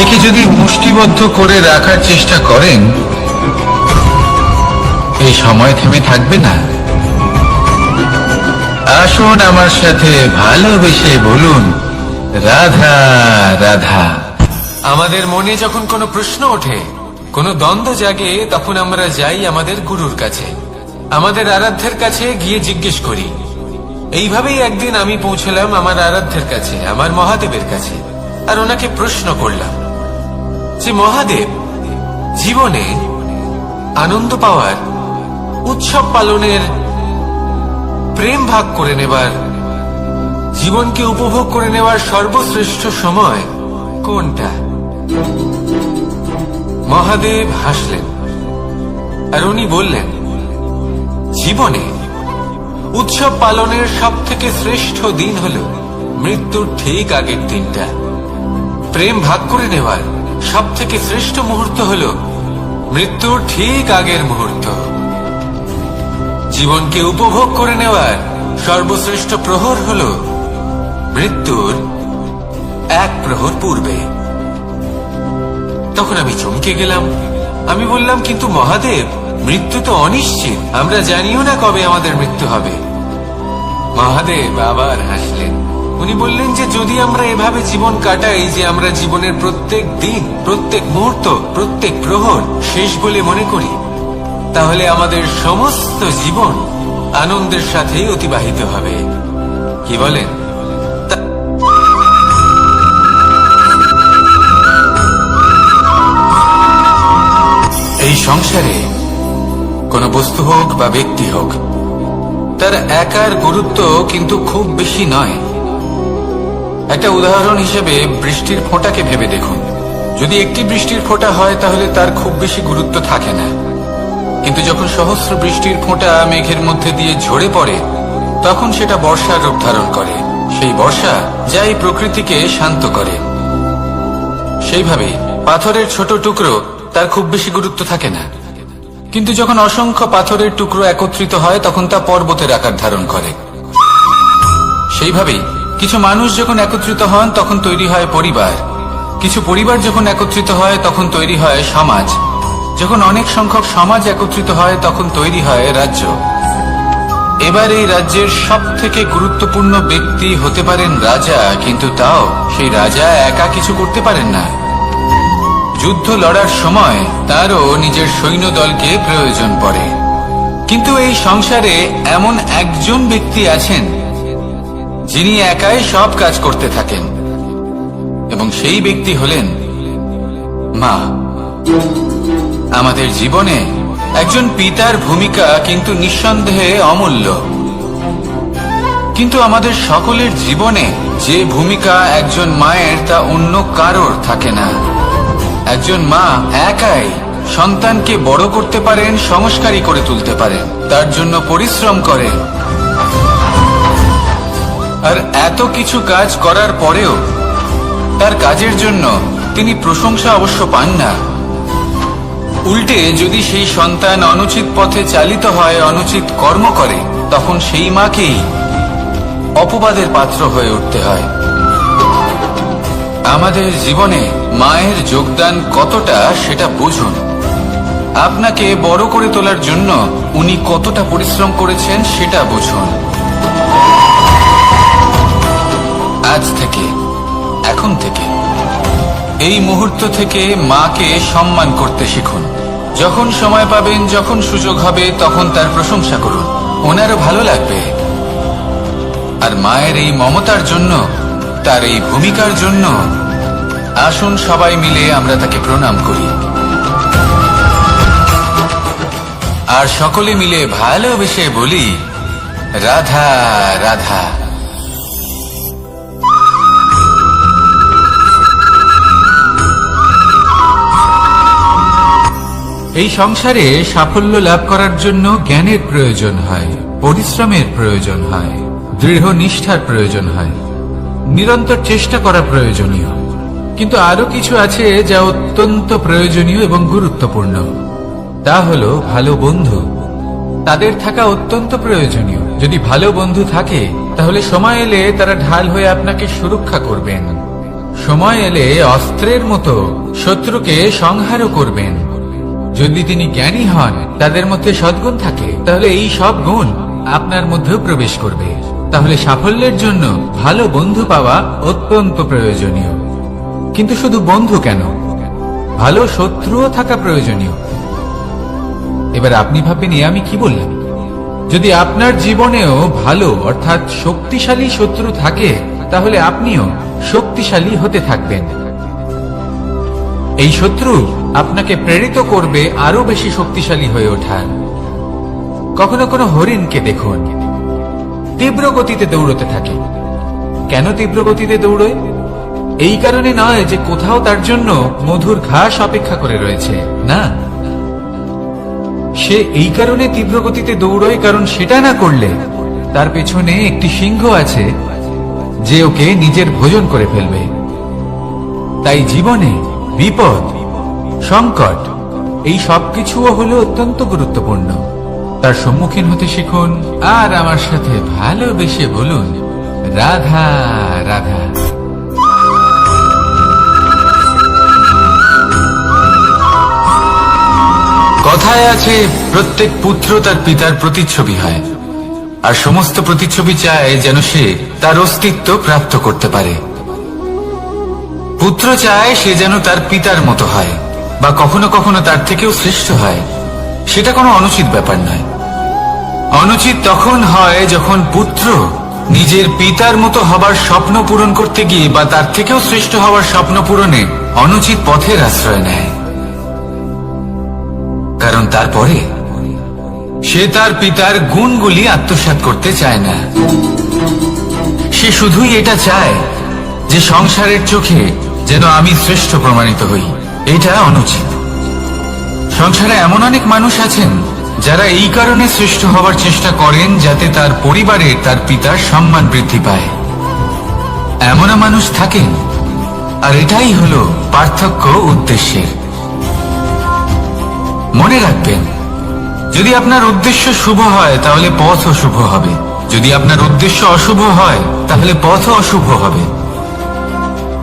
একে যদি মুষ্টিবদ্ধ করে রাখার চেষ্টা করেন এই সময় থেমে থাকবে না। আসুন আমার সাথে ভালোবেসে বলুন, রাধা রাধা। আমাদের মনে যখন কোনো প্রশ্ন ওঠে, কোনো দ্বন্দ্ব জাগে, তখন আমরা যাই আমাদের গুরুর কাছে, আমাদের আরাধ্যের কাছে গিয়ে জিজ্ঞেস করি। এইভাবেই একদিন আমি পৌঁছলাম আমার আরাধ্যের কাছে, আমার মহাদেবের কাছে, আর ওনাকে প্রশ্ন করলাম যে মহাদেব, জীবনে আনন্দ পাওয়ার, উৎসব পালনের, প্রেম ভাগ করে নেবার, জীবনকে উপভোগ করে নেওয়ার সর্বশ্রেষ্ঠ সময় কোনটা? মহাদেব হাসলেন আর উনি বললেন, জীবনে উৎসব পালনের সব থেকে শ্রেষ্ঠ দিন হল মৃত্যুর ঠিক আগের দিনটা। প্রেম ভাগ করে নেওয়ার সব থেকে শ্রেষ্ঠ মুহূর্ত হল মৃত্যুর ঠিক আগের মুহূর্ত। জীবনকে উপভোগ করে নেওয়ার সর্বশ্রেষ্ঠ প্রহর হল মৃত্যুর এক প্রহর পূর্বে। তখন আমি চমকে গেলাম। আমি বললাম, কিন্তু মহাদেব, মৃত্যু তো অনিশ্চিত, আমরা জানিও না কবে আমাদের মৃত্যু হবে। মহাদেব আবার হাসলেন উনি বললেন যে যদি আমরা এভাবে জীবন কাটাই যে আমরা জীবনের প্রত্যেক দিন, প্রত্যেক মুহূর্ত, প্রত্যেক প্রহর শেষ বলে মনে করি, তাহলে আমাদের সমস্ত জীবন আনন্দের সাথেই অতিবাহিত হবে। কি বলেন? এই সংসারে কোনো বস্তু হোক বা ব্যক্তি হোক, তার একার গুরুত্ব কিন্তু খুব বেশি নয়। একটা উদাহরণ হিসেবে বৃষ্টির ফোঁটাকে ভেবে দেখুন। যদি একটি বৃষ্টির ফোঁটা হয় তাহলে তার খুব বেশি গুরুত্ব থাকে না, কিন্তু যখন সহস্র বৃষ্টির ফোঁটা মেঘের মধ্যে দিয়ে ঝরে পড়ে তখন সেটা বর্ষার রূপ ধারণ করে। সেই বর্ষা যা এই প্রকৃতিকে শান্ত করে। সেইভাবে পাথরের ছোট টুকরো তার খুব বেশি গুরুত্ব থাকে না, কিন্তু যখন অসংখ্য পাথরের টুকরো একত্রিত হয় তখন তা পর্বতের আকার ধারণ করে। সেইভাবেই কিছু মানুষ যখন একত্রিত হন তখন তৈরি হয় পরিবার, কিছু পরিবার যখন একত্রিত হয় তখন তৈরি হয় সমাজ, যখন অনেক সংখ্যক সমাজ একত্রিত হয় তখন তৈরি হয় রাজ্য। এবার এই রাজ্যের সব থেকে গুরুত্বপূর্ণ ব্যক্তি হতে পারেন রাজা, কিন্তু তাও সেই রাজা একা কিছু করতে পারেন না। যুদ্ধ লড়ার সময় তারও নিজের সৈন্যদলকে প্রয়োজন পড়ে। কিন্তু এই সংসারে এমন একজন ব্যক্তি আছেন যিনি একাই সব কাজ করতে থাকেন, এবং সেই ব্যক্তি হলেন মা। আমাদের জীবনে একজন পিতার ভূমিকা কিন্তু নিঃসন্দেহে অমূল্য, কিন্তু আমাদের সকলের জীবনে যে ভূমিকা একজন মায়ের তা অন্য কারোর থাকে না। একজন মা একাই সন্তানকে বড় করতে পারেন, সংস্কারী করে তুলতে পারেন, তার জন্য পরিশ্রম করেন। আর এত কিছু কাজ করার পরেও তার কাজের জন্য তিনি প্রশংসা অবশ্য পান না। উল্টে যদি সেই সন্তান অনুচিত পথে চালিত হয়, অনুচিত কর্ম করে, তখন সেই মাকেই অপবাদের পাত্র হয়ে উঠতে হয়। আমাদের জীবনে মায়ের যোগদান কতটা সেটা বুঝুন। আপনাকে বড় করে তোলার জন্য উনি কতটা পরিশ্রম করেছেন সেটা বুঝুন। আজ থেকে, এখন থেকে, এই মুহূর্ত থেকে মাকে সম্মান করতে শিখুন। যখন সময় পাবেন, যখন সুযোগ হবে, তখন তার প্রশংসা করুন, ওনারও ভালো লাগবে। আর মায়ের এই মমতার জন্য, তার এই ভূমিকার জন্য আসুন সবাই মিলে আমরা তাকে প্রণাম করি, আর সকলে মিলে ভালোবেসে বলি রাধা রাধা। এই সংসারে সাফল্য লাভ করার জন্য জ্ঞানের প্রয়োজন হয়, পরিশ্রমের প্রয়োজন হয়, দৃঢ় নিষ্ঠার প্রয়োজন হয়, নিরন্তর চেষ্টা করা প্রয়োজনীয়। কিন্তু আরো কিছু আছে যা অত্যন্ত প্রয়োজনীয় এবং গুরুত্বপূর্ণ। তা হলো ভালো বন্ধু। তাদের থাকা অত্যন্ত প্রয়োজনীয়। যদি ভালো বন্ধু থাকে তাহলে সময় এলে তারা ঢাল হয়ে আপনাকে সুরক্ষা করবেন। সময় এলে অস্ত্রের মতো শত্রুকে সংহারও করবেন। যদি তিনি জ্ঞানী হন, তাদের মধ্যে সদ্গুণ থাকে, তাহলে এই সব গুণ আপনার মধ্যেও প্রবেশ করবে। তাহলে সাফল্যের জন্য ভালো বন্ধু পাওয়া অত্যন্ত প্রয়োজনীয়। কিন্তু শুধু বন্ধু কেন, ভালো শত্রুও থাকা প্রয়োজনীয়। এবার আপনি ভাববেন, আমি কি বললাম? যদি আপনার জীবনেও ভালো অর্থাৎ শক্তিশালী শত্রু থাকে, তাহলে আপনিও শক্তিশালী হতে থাকবেন। এই শত্রু আপনাকে প্রেরিত করবে আরো বেশি শক্তিশালী হয়ে ওঠার। কখনো কোনো হরিণকে দেখুন, তীব্র গতিতে দৌড়তে থাকে। কেন তীব্র গতিতে দৌড়য়? এই কারণে নয় যে কোথাও তার জন্য মধুর ঘাস অপেক্ষা করে রয়েছে, না। সে এই কারণে তীব্র গতিতে দৌড়য় কারণ সেটা না করলে তার পেছনে একটি সিংহ আছে যে ওকে নিজের ভোজন করে ফেলবে। তাই জীবনে বিপদ, সংকট, এই সবকিছুও হলো অত্যন্ত গুরুত্বপূর্ণ। তার সম্মুখীন হতে শিখুন আর আমার সাথে ভালোবেসে বলুন রাধা রাধা। কথায় আছে, প্রত্যেক পুত্র তার পিতার প্রতিচ্ছবি হয়। আর সমস্ত প্রতিচ্ছবি চায় যেন সে তার অস্তিত্ব প্রাপ্ত করতে পারে। পুত্র চায় সে যেন তার পিতার মতো হয়, বা কখনো কখনো তার থেকেও শ্রেষ্ঠ হয়। সেটা কোনো অনুচিত ব্যাপার নয়। অনুচিত তখন হয় যখন পুত্র নিজের পিতার মতো হবার স্বপ্ন পূরণ করতে গিয়ে বা তার থেকেও শ্রেষ্ঠ হওয়ার স্বপ্ন পূরণে অনুচিত পথের আশ্রয় নেয়। কারণ তারপরে সে তার পিতার গুণগুলি আত্মসাৎ করতে চায় না। সে শুধুই এটা চায় যে সংসারের চোখে যেন আমি শ্রেষ্ঠ প্রমাণিত হই। এটা অনুচিত। সংসারে এমন অনেক মানুষ আছেন যারা এই কারণে শ্রেষ্ঠ হওয়ার চেষ্টা করেন যাতে তার পরিবারে তার পিতার সম্মান বৃদ্ধি পায়। এমনও মানুষ থাকেন, আর এটাই হলো পার্থক্য উদ্দেশ্যের। মনে রাখবেন, যদি আপনার উদ্দেশ্য শুভ হয় তাহলে পথও শুভ হবে, যদি আপনার উদ্দেশ্য অশুভ হয় তাহলে পথও অশুভ হবে।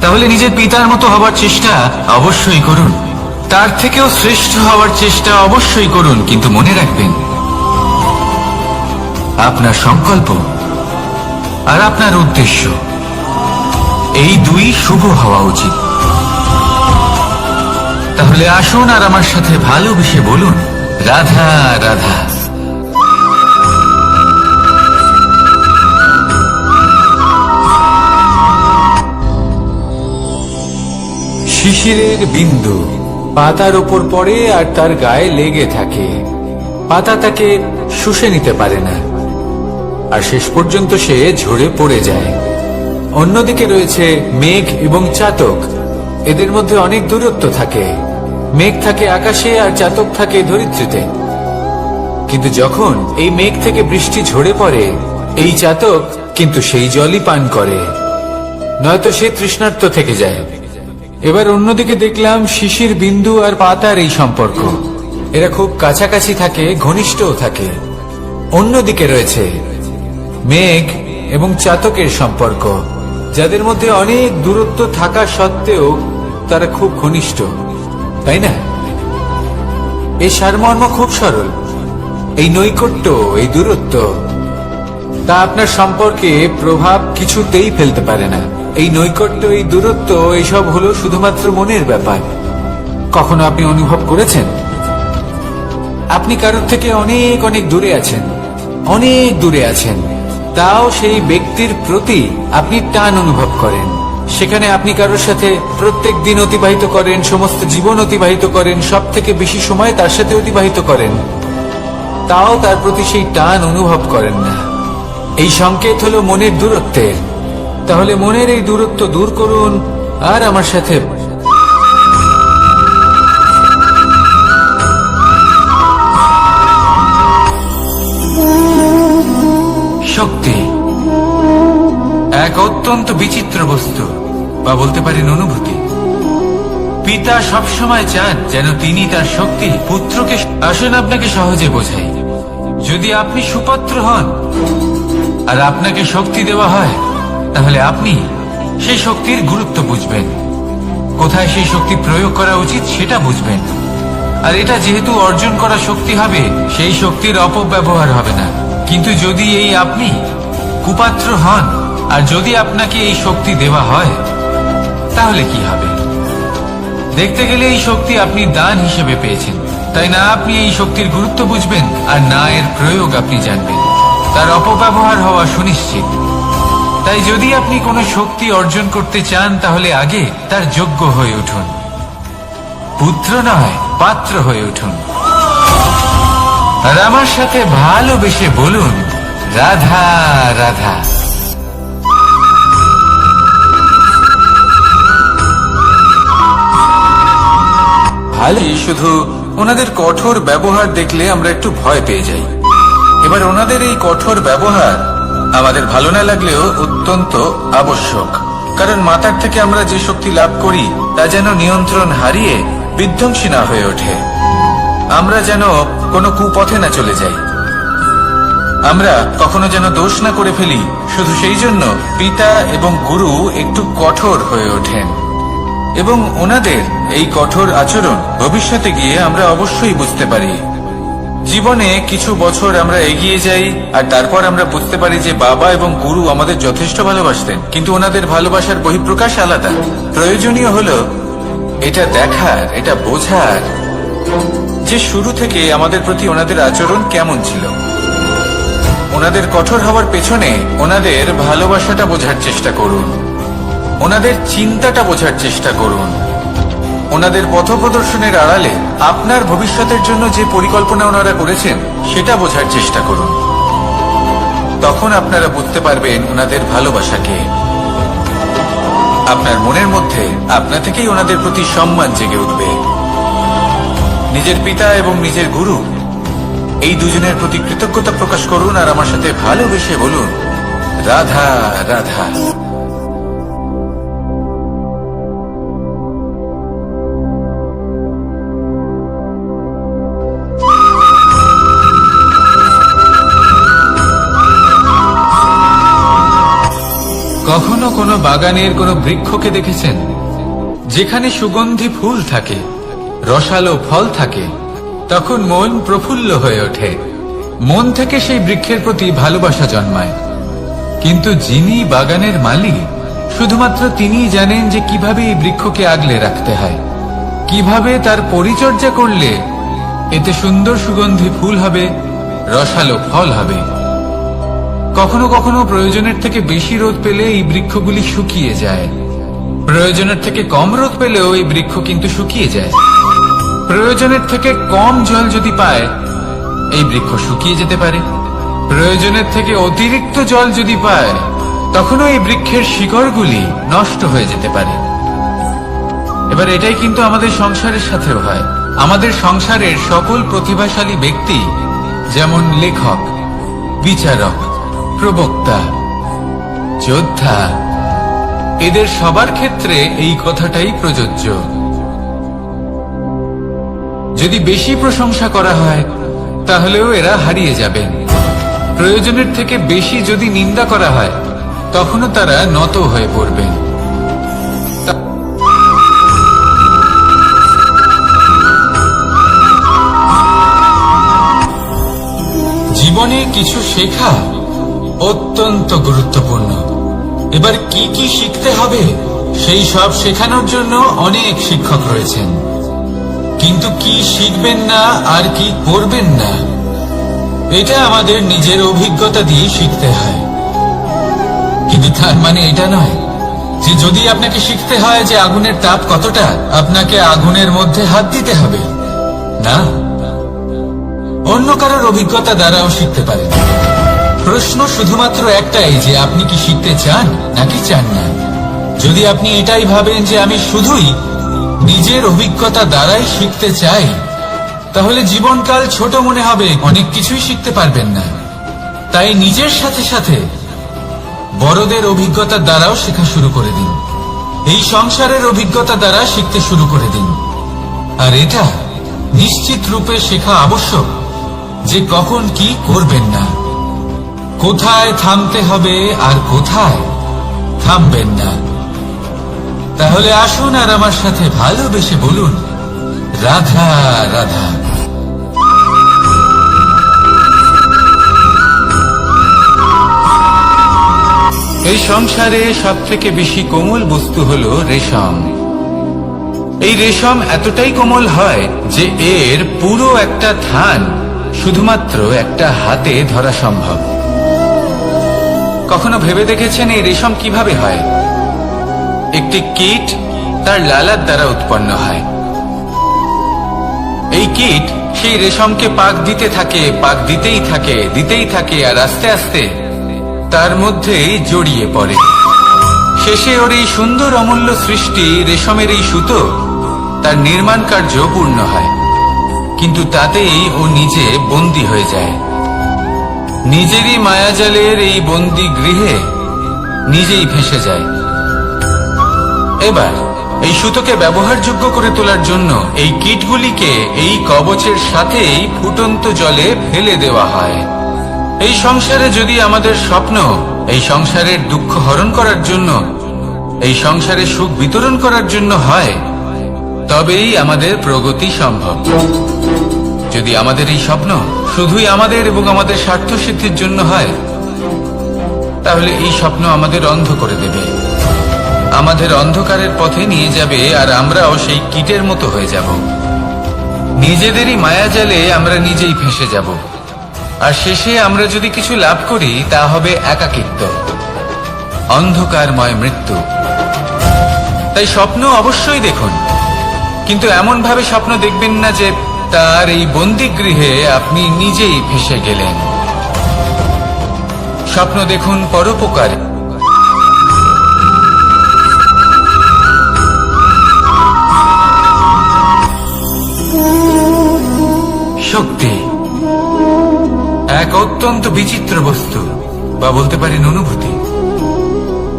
তাহলে নিজের পিতার মতো হবার চেষ্টা অবশ্যই করুন, তার থেকেও শ্রেষ্ঠ হওয়ার চেষ্টা অবশ্যই করুন, কিন্তু মনে রাখবেন আপনার সংকল্প আর আপনার উদ্দেশ্য এই দুই শুভ হওয়া উচিত। তাহলে আসুন আর আমার সাথে ভালোবেসে বলুন, রাধা রাধা। শিশিরের বিন্দু পাতার ওপর পড়ে আর তার গায়ে লেগে থাকে। পাতা তাকে শুষে নিতে পারে না, আর শেষ পর্যন্ত সে ঝরে পড়ে যায়। অন্যদিকে রয়েছে মেঘ এবং চাতক। এদের মধ্যে অনেক দূরত্ব থাকে। মেঘ থাকে আকাশে আর চাতক থাকে ধরিত্রীতে। কিন্তু যখন এই মেঘ থেকে বৃষ্টি ঝরে পড়ে, এই চাতক কিন্তু সেই জলই পান করে, নয়তো সে তৃষ্ণার্ত থেকে যায়। এবার অন্যদিকে দেখলাম শিশির বিন্দু আর পাতার এই সম্পর্ক। এরা খুব কাছাকাছি থাকে, ঘনিষ্ঠও থাকে। অন্যদিকে রয়েছে মেঘ এবং চাতকের সম্পর্ক, যাদের মধ্যে অনেক দূরত্ব থাকা সত্ত্বেও তারা খুব ঘনিষ্ঠ, তাই না? এই সারমর্ম খুব সরল। এই নৈকট্য, এই দূরত্ব, তা আপনার সম্পর্কে প্রভাব কিছুতেই ফেলতে পারে না। এই নৈকট্য, এই দূরত্ব, এইসব হলো শুধুমাত্র মনের ব্যাপার। কখনো আপনি অনুভব করেছেন আপনি কারোর থেকে অনেক অনেক দূরে আছেন, অনেক দূরে আছেন, তাও সেই ব্যক্তির প্রতি আপনি টান অনুভব করেন। সেখানে আপনি কারোর সাথে প্রত্যেক দিন অতিবাহিত করেন, সমস্ত জীবন অতিবাহিত করেন, সব থেকে বেশি সময় তার সাথে অতিবাহিত করেন, তাও তার প্রতি সেই টান অনুভব করেন না। এই সংকেত হলো মনের দূরত্বের। তাহলে মনের এই দূরত্ব দূর করুন আর আমার সাথে শক্তি এক অত্যন্ত বিচিত্র বস্তু, বা বলতে পারেন অনুভূতি। পিতা সবসময় চান যেন তিনি তার শক্তি পুত্রকে। আসুন আপনাকে সহজে বোঝাই। যদি আপনি সুপাত্র হন আর আপনাকে শক্তি দেওয়া হয়, তাহলে আপনি সেই শক্তির গুরুত্ব বুঝবেন, কোথায় সেই শক্তি প্রয়োগ করা উচিত সেটা বুঝবেন। আর এটা যেহেতু অর্জন করা শক্তি হবে, সেই শক্তির অপব্যবহার হবে না। কিন্তু যদি এই আপনি কুপাত্র হন আর যদি আপনাকে এই শক্তি দেওয়া হয়, তাহলে কি হবে? দেখতে গেলে এই শক্তি আপনি দান হিসেবে পেয়েছেন, তাই না আপনি এই শক্তির গুরুত্ব বুঝবেন আর না এর প্রয়োগ আপনি জানবেন। তার অপব্যবহার হওয়া সুনিশ্চিত। তাই যদি আপনি কোনো শক্তি অর্জন করতে চান, তাহলে আগে তার যোগ্য হয়ে উঠুন। পুত্র নয়, পাত্র হয়ে উঠুন। আর আমার সাথে ভালোবেসে বলুন, রাধা রাধা। ভালোই, শুধু ওনাদের কঠোর ব্যবহার দেখলে আমরা একটু ভয় পেয়ে যাই। এবার ওনাদের এই কঠোর ব্যবহার আমাদের ভালো না লাগলেও অত্যন্ত আবশ্যক, কারণ মাতার থেকে আমরা যে শক্তি লাভ করি তা যেন নিয়ন্ত্রণ হারিয়ে বিধ্বংসী না হয়ে ওঠে। আমরা যেন কোনো কুপথে না চলে যাই, আমরা কখনো যেন দোষ না করে ফেলি। শুধু সেই জন্য পিতা এবং গুরু একটু কঠোর হয়ে ওঠেন, এবং ওনাদের এই কঠোর আচরণ ভবিষ্যতে গিয়ে আমরা অবশ্যই বুঝতে পারি জীবনে কিছু বছর আমরা এগিয়ে যাই আর তারপর আমরা বুঝতে পারি যে বাবা এবং গুরু আমাদের যথেষ্ট ভালোবাসতেন, কিন্তু ওনাদের ভালোবাসার বহিঃপ্রকাশ আলাদা। প্রয়োজনীয় হলো এটা দেখার, এটা বোঝার যে শুরু থেকে আমাদের প্রতি ওনাদের আচরণ কেমন ছিল। ওনাদের কঠোর হওয়ার পেছনে ওনাদের ভালোবাসাটা বোঝার চেষ্টা করুন, ওনাদের চিন্তাটা বোঝার চেষ্টা করুন, ওনাদের পথপ্রদর্শনের আড়ালে আপনার ভবিষ্যতের জন্য যে পরিকল্পনা ওনারা করেছেন সেটা বোঝার চেষ্টা করুন। তখন আপনারা বুঝতে পারবেন ওনাদের ভালোবাসাকে। আপনার মনের মধ্যে আপনা থেকেই ওনাদের প্রতি সম্মান জেগে উঠবে। নিজের পিতা এবং নিজের গুরু এই দুজনের প্রতি কৃতজ্ঞতা প্রকাশ করুন আর আমার সাথে ভালোবেসে বলুন, রাধা রাধা। কখনো কোনো বাগানের কোনো বৃক্ষকে দেখেছেন যেখানে সুগন্ধি ফুল থাকে, রসালো ফল থাকে? তখন মন প্রফুল্ল হয়ে ওঠে, মন থেকে সেই বৃক্ষের প্রতি ভালোবাসা জন্মায়। কিন্তু যিনি বাগানের মালিক, শুধুমাত্র তিনিই জানেন যে কিভাবে এই বৃক্ষকে আগলে রাখতে হয়, কিভাবে তার পরিচর্যা করলে এতে সুন্দর সুগন্ধি ফুল হবে, রসালো ফল হবে। কখনো কখনো প্রয়োজনের থেকে বেশি রোদ পেলে এই বৃক্ষগুলি শুকিয়ে যায়, প্রয়োজনের থেকে কম রোদ পেলেও এই বৃক্ষ কিন্তু শুকিয়ে যায়। প্রয়োজনের থেকে কম জল যদি পায় এই বৃক্ষ শুকিয়ে যেতে পারে, প্রয়োজনের থেকে অতিরিক্ত জল যদি পায় তখনও এই বৃক্ষের শিকড়গুলি নষ্ট হয়ে যেতে পারে। এবার এটাই কিন্তু আমাদের সংসারের সাথেও হয়। আমাদের সংসারের সকল প্রতিভাশালী ব্যক্তি, যেমন লেখক, বিচারক, প্রবক্তা, যোদ্ধা, এদের সবার ক্ষেত্রে এই কথাটাই প্রযোজ্য। যদি বেশি প্রশংসা করা হয় তাহলেও এরা হারিয়ে যাবেন। প্রয়োজনের থেকে বেশি যদি নিন্দা করা হয় তখনও তারা নত হয়ে পড়বেন। জীবনে কিছু শেখা অত্যন্ত গুরুত্বপূর্ণ। এবার কি কি শিখতে হবে সেই সব শেখানোর জন্য অনেক শিক্ষক রয়েছেন, কিন্তু কি শিখবেন না আর কি করবেন না এটা আমাদের নিজের অভিজ্ঞতা দিয়ে শিখতে হয়। কিন্তু তার মানে এটা নয় যে যদি আপনাকে শিখতে হয় যে আগুনের তাপ কতটা, আপনাকে আগুনের মধ্যে হাত দিতে হবে। না, অন্য কারোর অভিজ্ঞতা দ্বারাও শিখতে পারেন। প্রশ্ন শুধুমাত্র একটাই যে আপনি কি শিখতে চান নাকি চান না। যদি আপনি এটাই ভাবেন যে আমি শুধুই নিজের অভিজ্ঞতা দ্বারাই শিখতে চাই, তাহলে জীবনকাল ছোট মনে হবে, অনেক কিছুই শিখতে পারবেন না। তাই নিজের সাথে সাথে বড়দের অভিজ্ঞতা দ্বারাও শেখা শুরু করে দিন, এই সংসারের অভিজ্ঞতা দ্বারা শিখতে শুরু করে দিন। আর এটা নিশ্চিত রূপে শেখা আবশ্যক যে কখন কি করবেন না, কোথায় থামতে হবে আর কোথায় থামবেন না। তাহলে আসুন আর আমার সাথে ভালোবেসে বলুন, রাধা রাধা। এই সংসারে সব থেকে বেশি কোমল বস্তু হলো রেশম। এই রেশম এতটাই কোমল হয় যে এর পুরো একটা থান শুধুমাত্র একটা হাতে ধরা সম্ভব। কখনো ভেবে দেখেছেন এই রেশম কিভাবে হয়? একটি কীট তার লালার দ্বারা উৎপন্ন হয়। এই কীট সেই রেশমকে পাক দিতে থাকে, পাক দিতেই থাকে আর আস্তে আস্তে তার মধ্যেই জড়িয়ে পড়ে। শেষে ওর এই সুন্দর অমূল্য সৃষ্টি রেশমের এই সুতো তার নির্মাণ কার্য পূর্ণ হয়, কিন্তু তাতেই ও নিজে বন্দী হয়ে যায়। নিজেরই মায়াজালের এই বন্দী গৃহে নিজেই ফেঁসে যায়। এবার এই সুতোকে ব্যবহারযোগ্য করে তোলার জন্য এই কীটগুলিকে এই কবচের সাথেই ফুটন্ত জলে ফেলে দেওয়া হয়। এই সংসারে যদি আমাদের স্বপ্ন এই সংসারের দুঃখ হরণ করার জন্য, এই সংসারে সুখ বিতরণ করার জন্য হয়, তবেই আমাদের প্রগতি সম্ভব। যদি আমাদের এই স্বপ্ন শুধুই আমাদের এবং আমাদের স্বার্থ সিদ্ধির জন্য হয়, তাহলে এই স্বপ্ন আমাদের অন্ধ করে দেবে, আমাদের অন্ধকারের পথে নিয়ে যাবে, আর আমরাও সেই কীটের মতো হয়ে যাব। নিজেদেরই মায়াজালে আমরা নিজেই ফেঁসে যাব, আর শেষে আমরা যদি কিছু লাভ করি তা হবে একাকিত্ব, অন্ধকারময় মৃত্যু। তাই স্বপ্ন অবশ্যই দেখুন, কিন্তু এমন ভাবে স্বপ্ন দেখবেন না যে তার এই বন্দিগৃহে আপনি নিজেই ফেঁসে গেলেন। স্বপ্ন দেখুন পরোপকারে। শক্তি এক অত্যন্ত বিচিত্র বস্তু, বা বলতে পারেন অনুভূতি।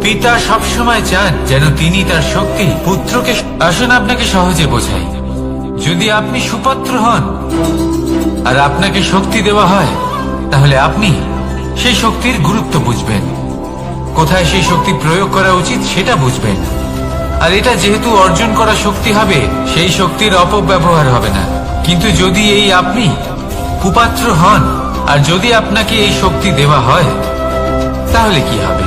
পিতা সবসময় চান যেন তিনি তার শক্তি পুত্রকে। আসুন আপনাকে সহজে বোঝাই। যদি আপনি সুপাত্র হন আর আপনাকে শক্তি দেওয়া হয়, তাহলে আপনি সেই শক্তির গুরুত্ব বুঝবেন, কোথায় সেই শক্তি প্রয়োগ করা উচিত সেটা বুঝবেন। আর এটা যেহেতু অর্জন করা শক্তি হবে, সেই শক্তির অপব্যবহার হবে না। কিন্তু যদি এই আপনি কুপাত্র হন আর যদি আপনাকে এই শক্তি দেওয়া হয়, তাহলে কি হবে?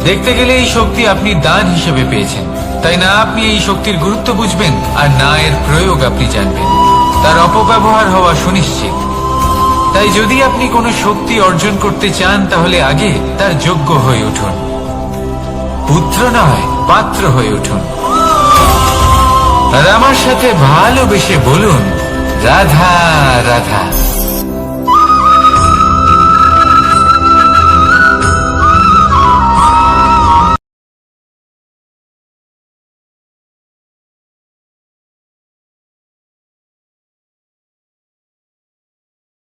দেখতে গেলে এই শক্তি আপনি দান হিসেবে পেয়েছেন, তাই না আপনি এই শক্তির গুরুত্ব বুঝবেন, আর না এর প্রয়োগ আপনি জানবেন। তার অপব্যবহার হওয়া সুনিশ্চিত। তাই যদি আপনি কোনো শক্তি অর্জন করতে চান, তাহলে আগে তার যোগ্য হয়ে উঠুন, পুত্র নয় পাত্র হয়ে উঠুন। আর আমার সাথে ভালোবেসে বলুন, রাধা রাধা।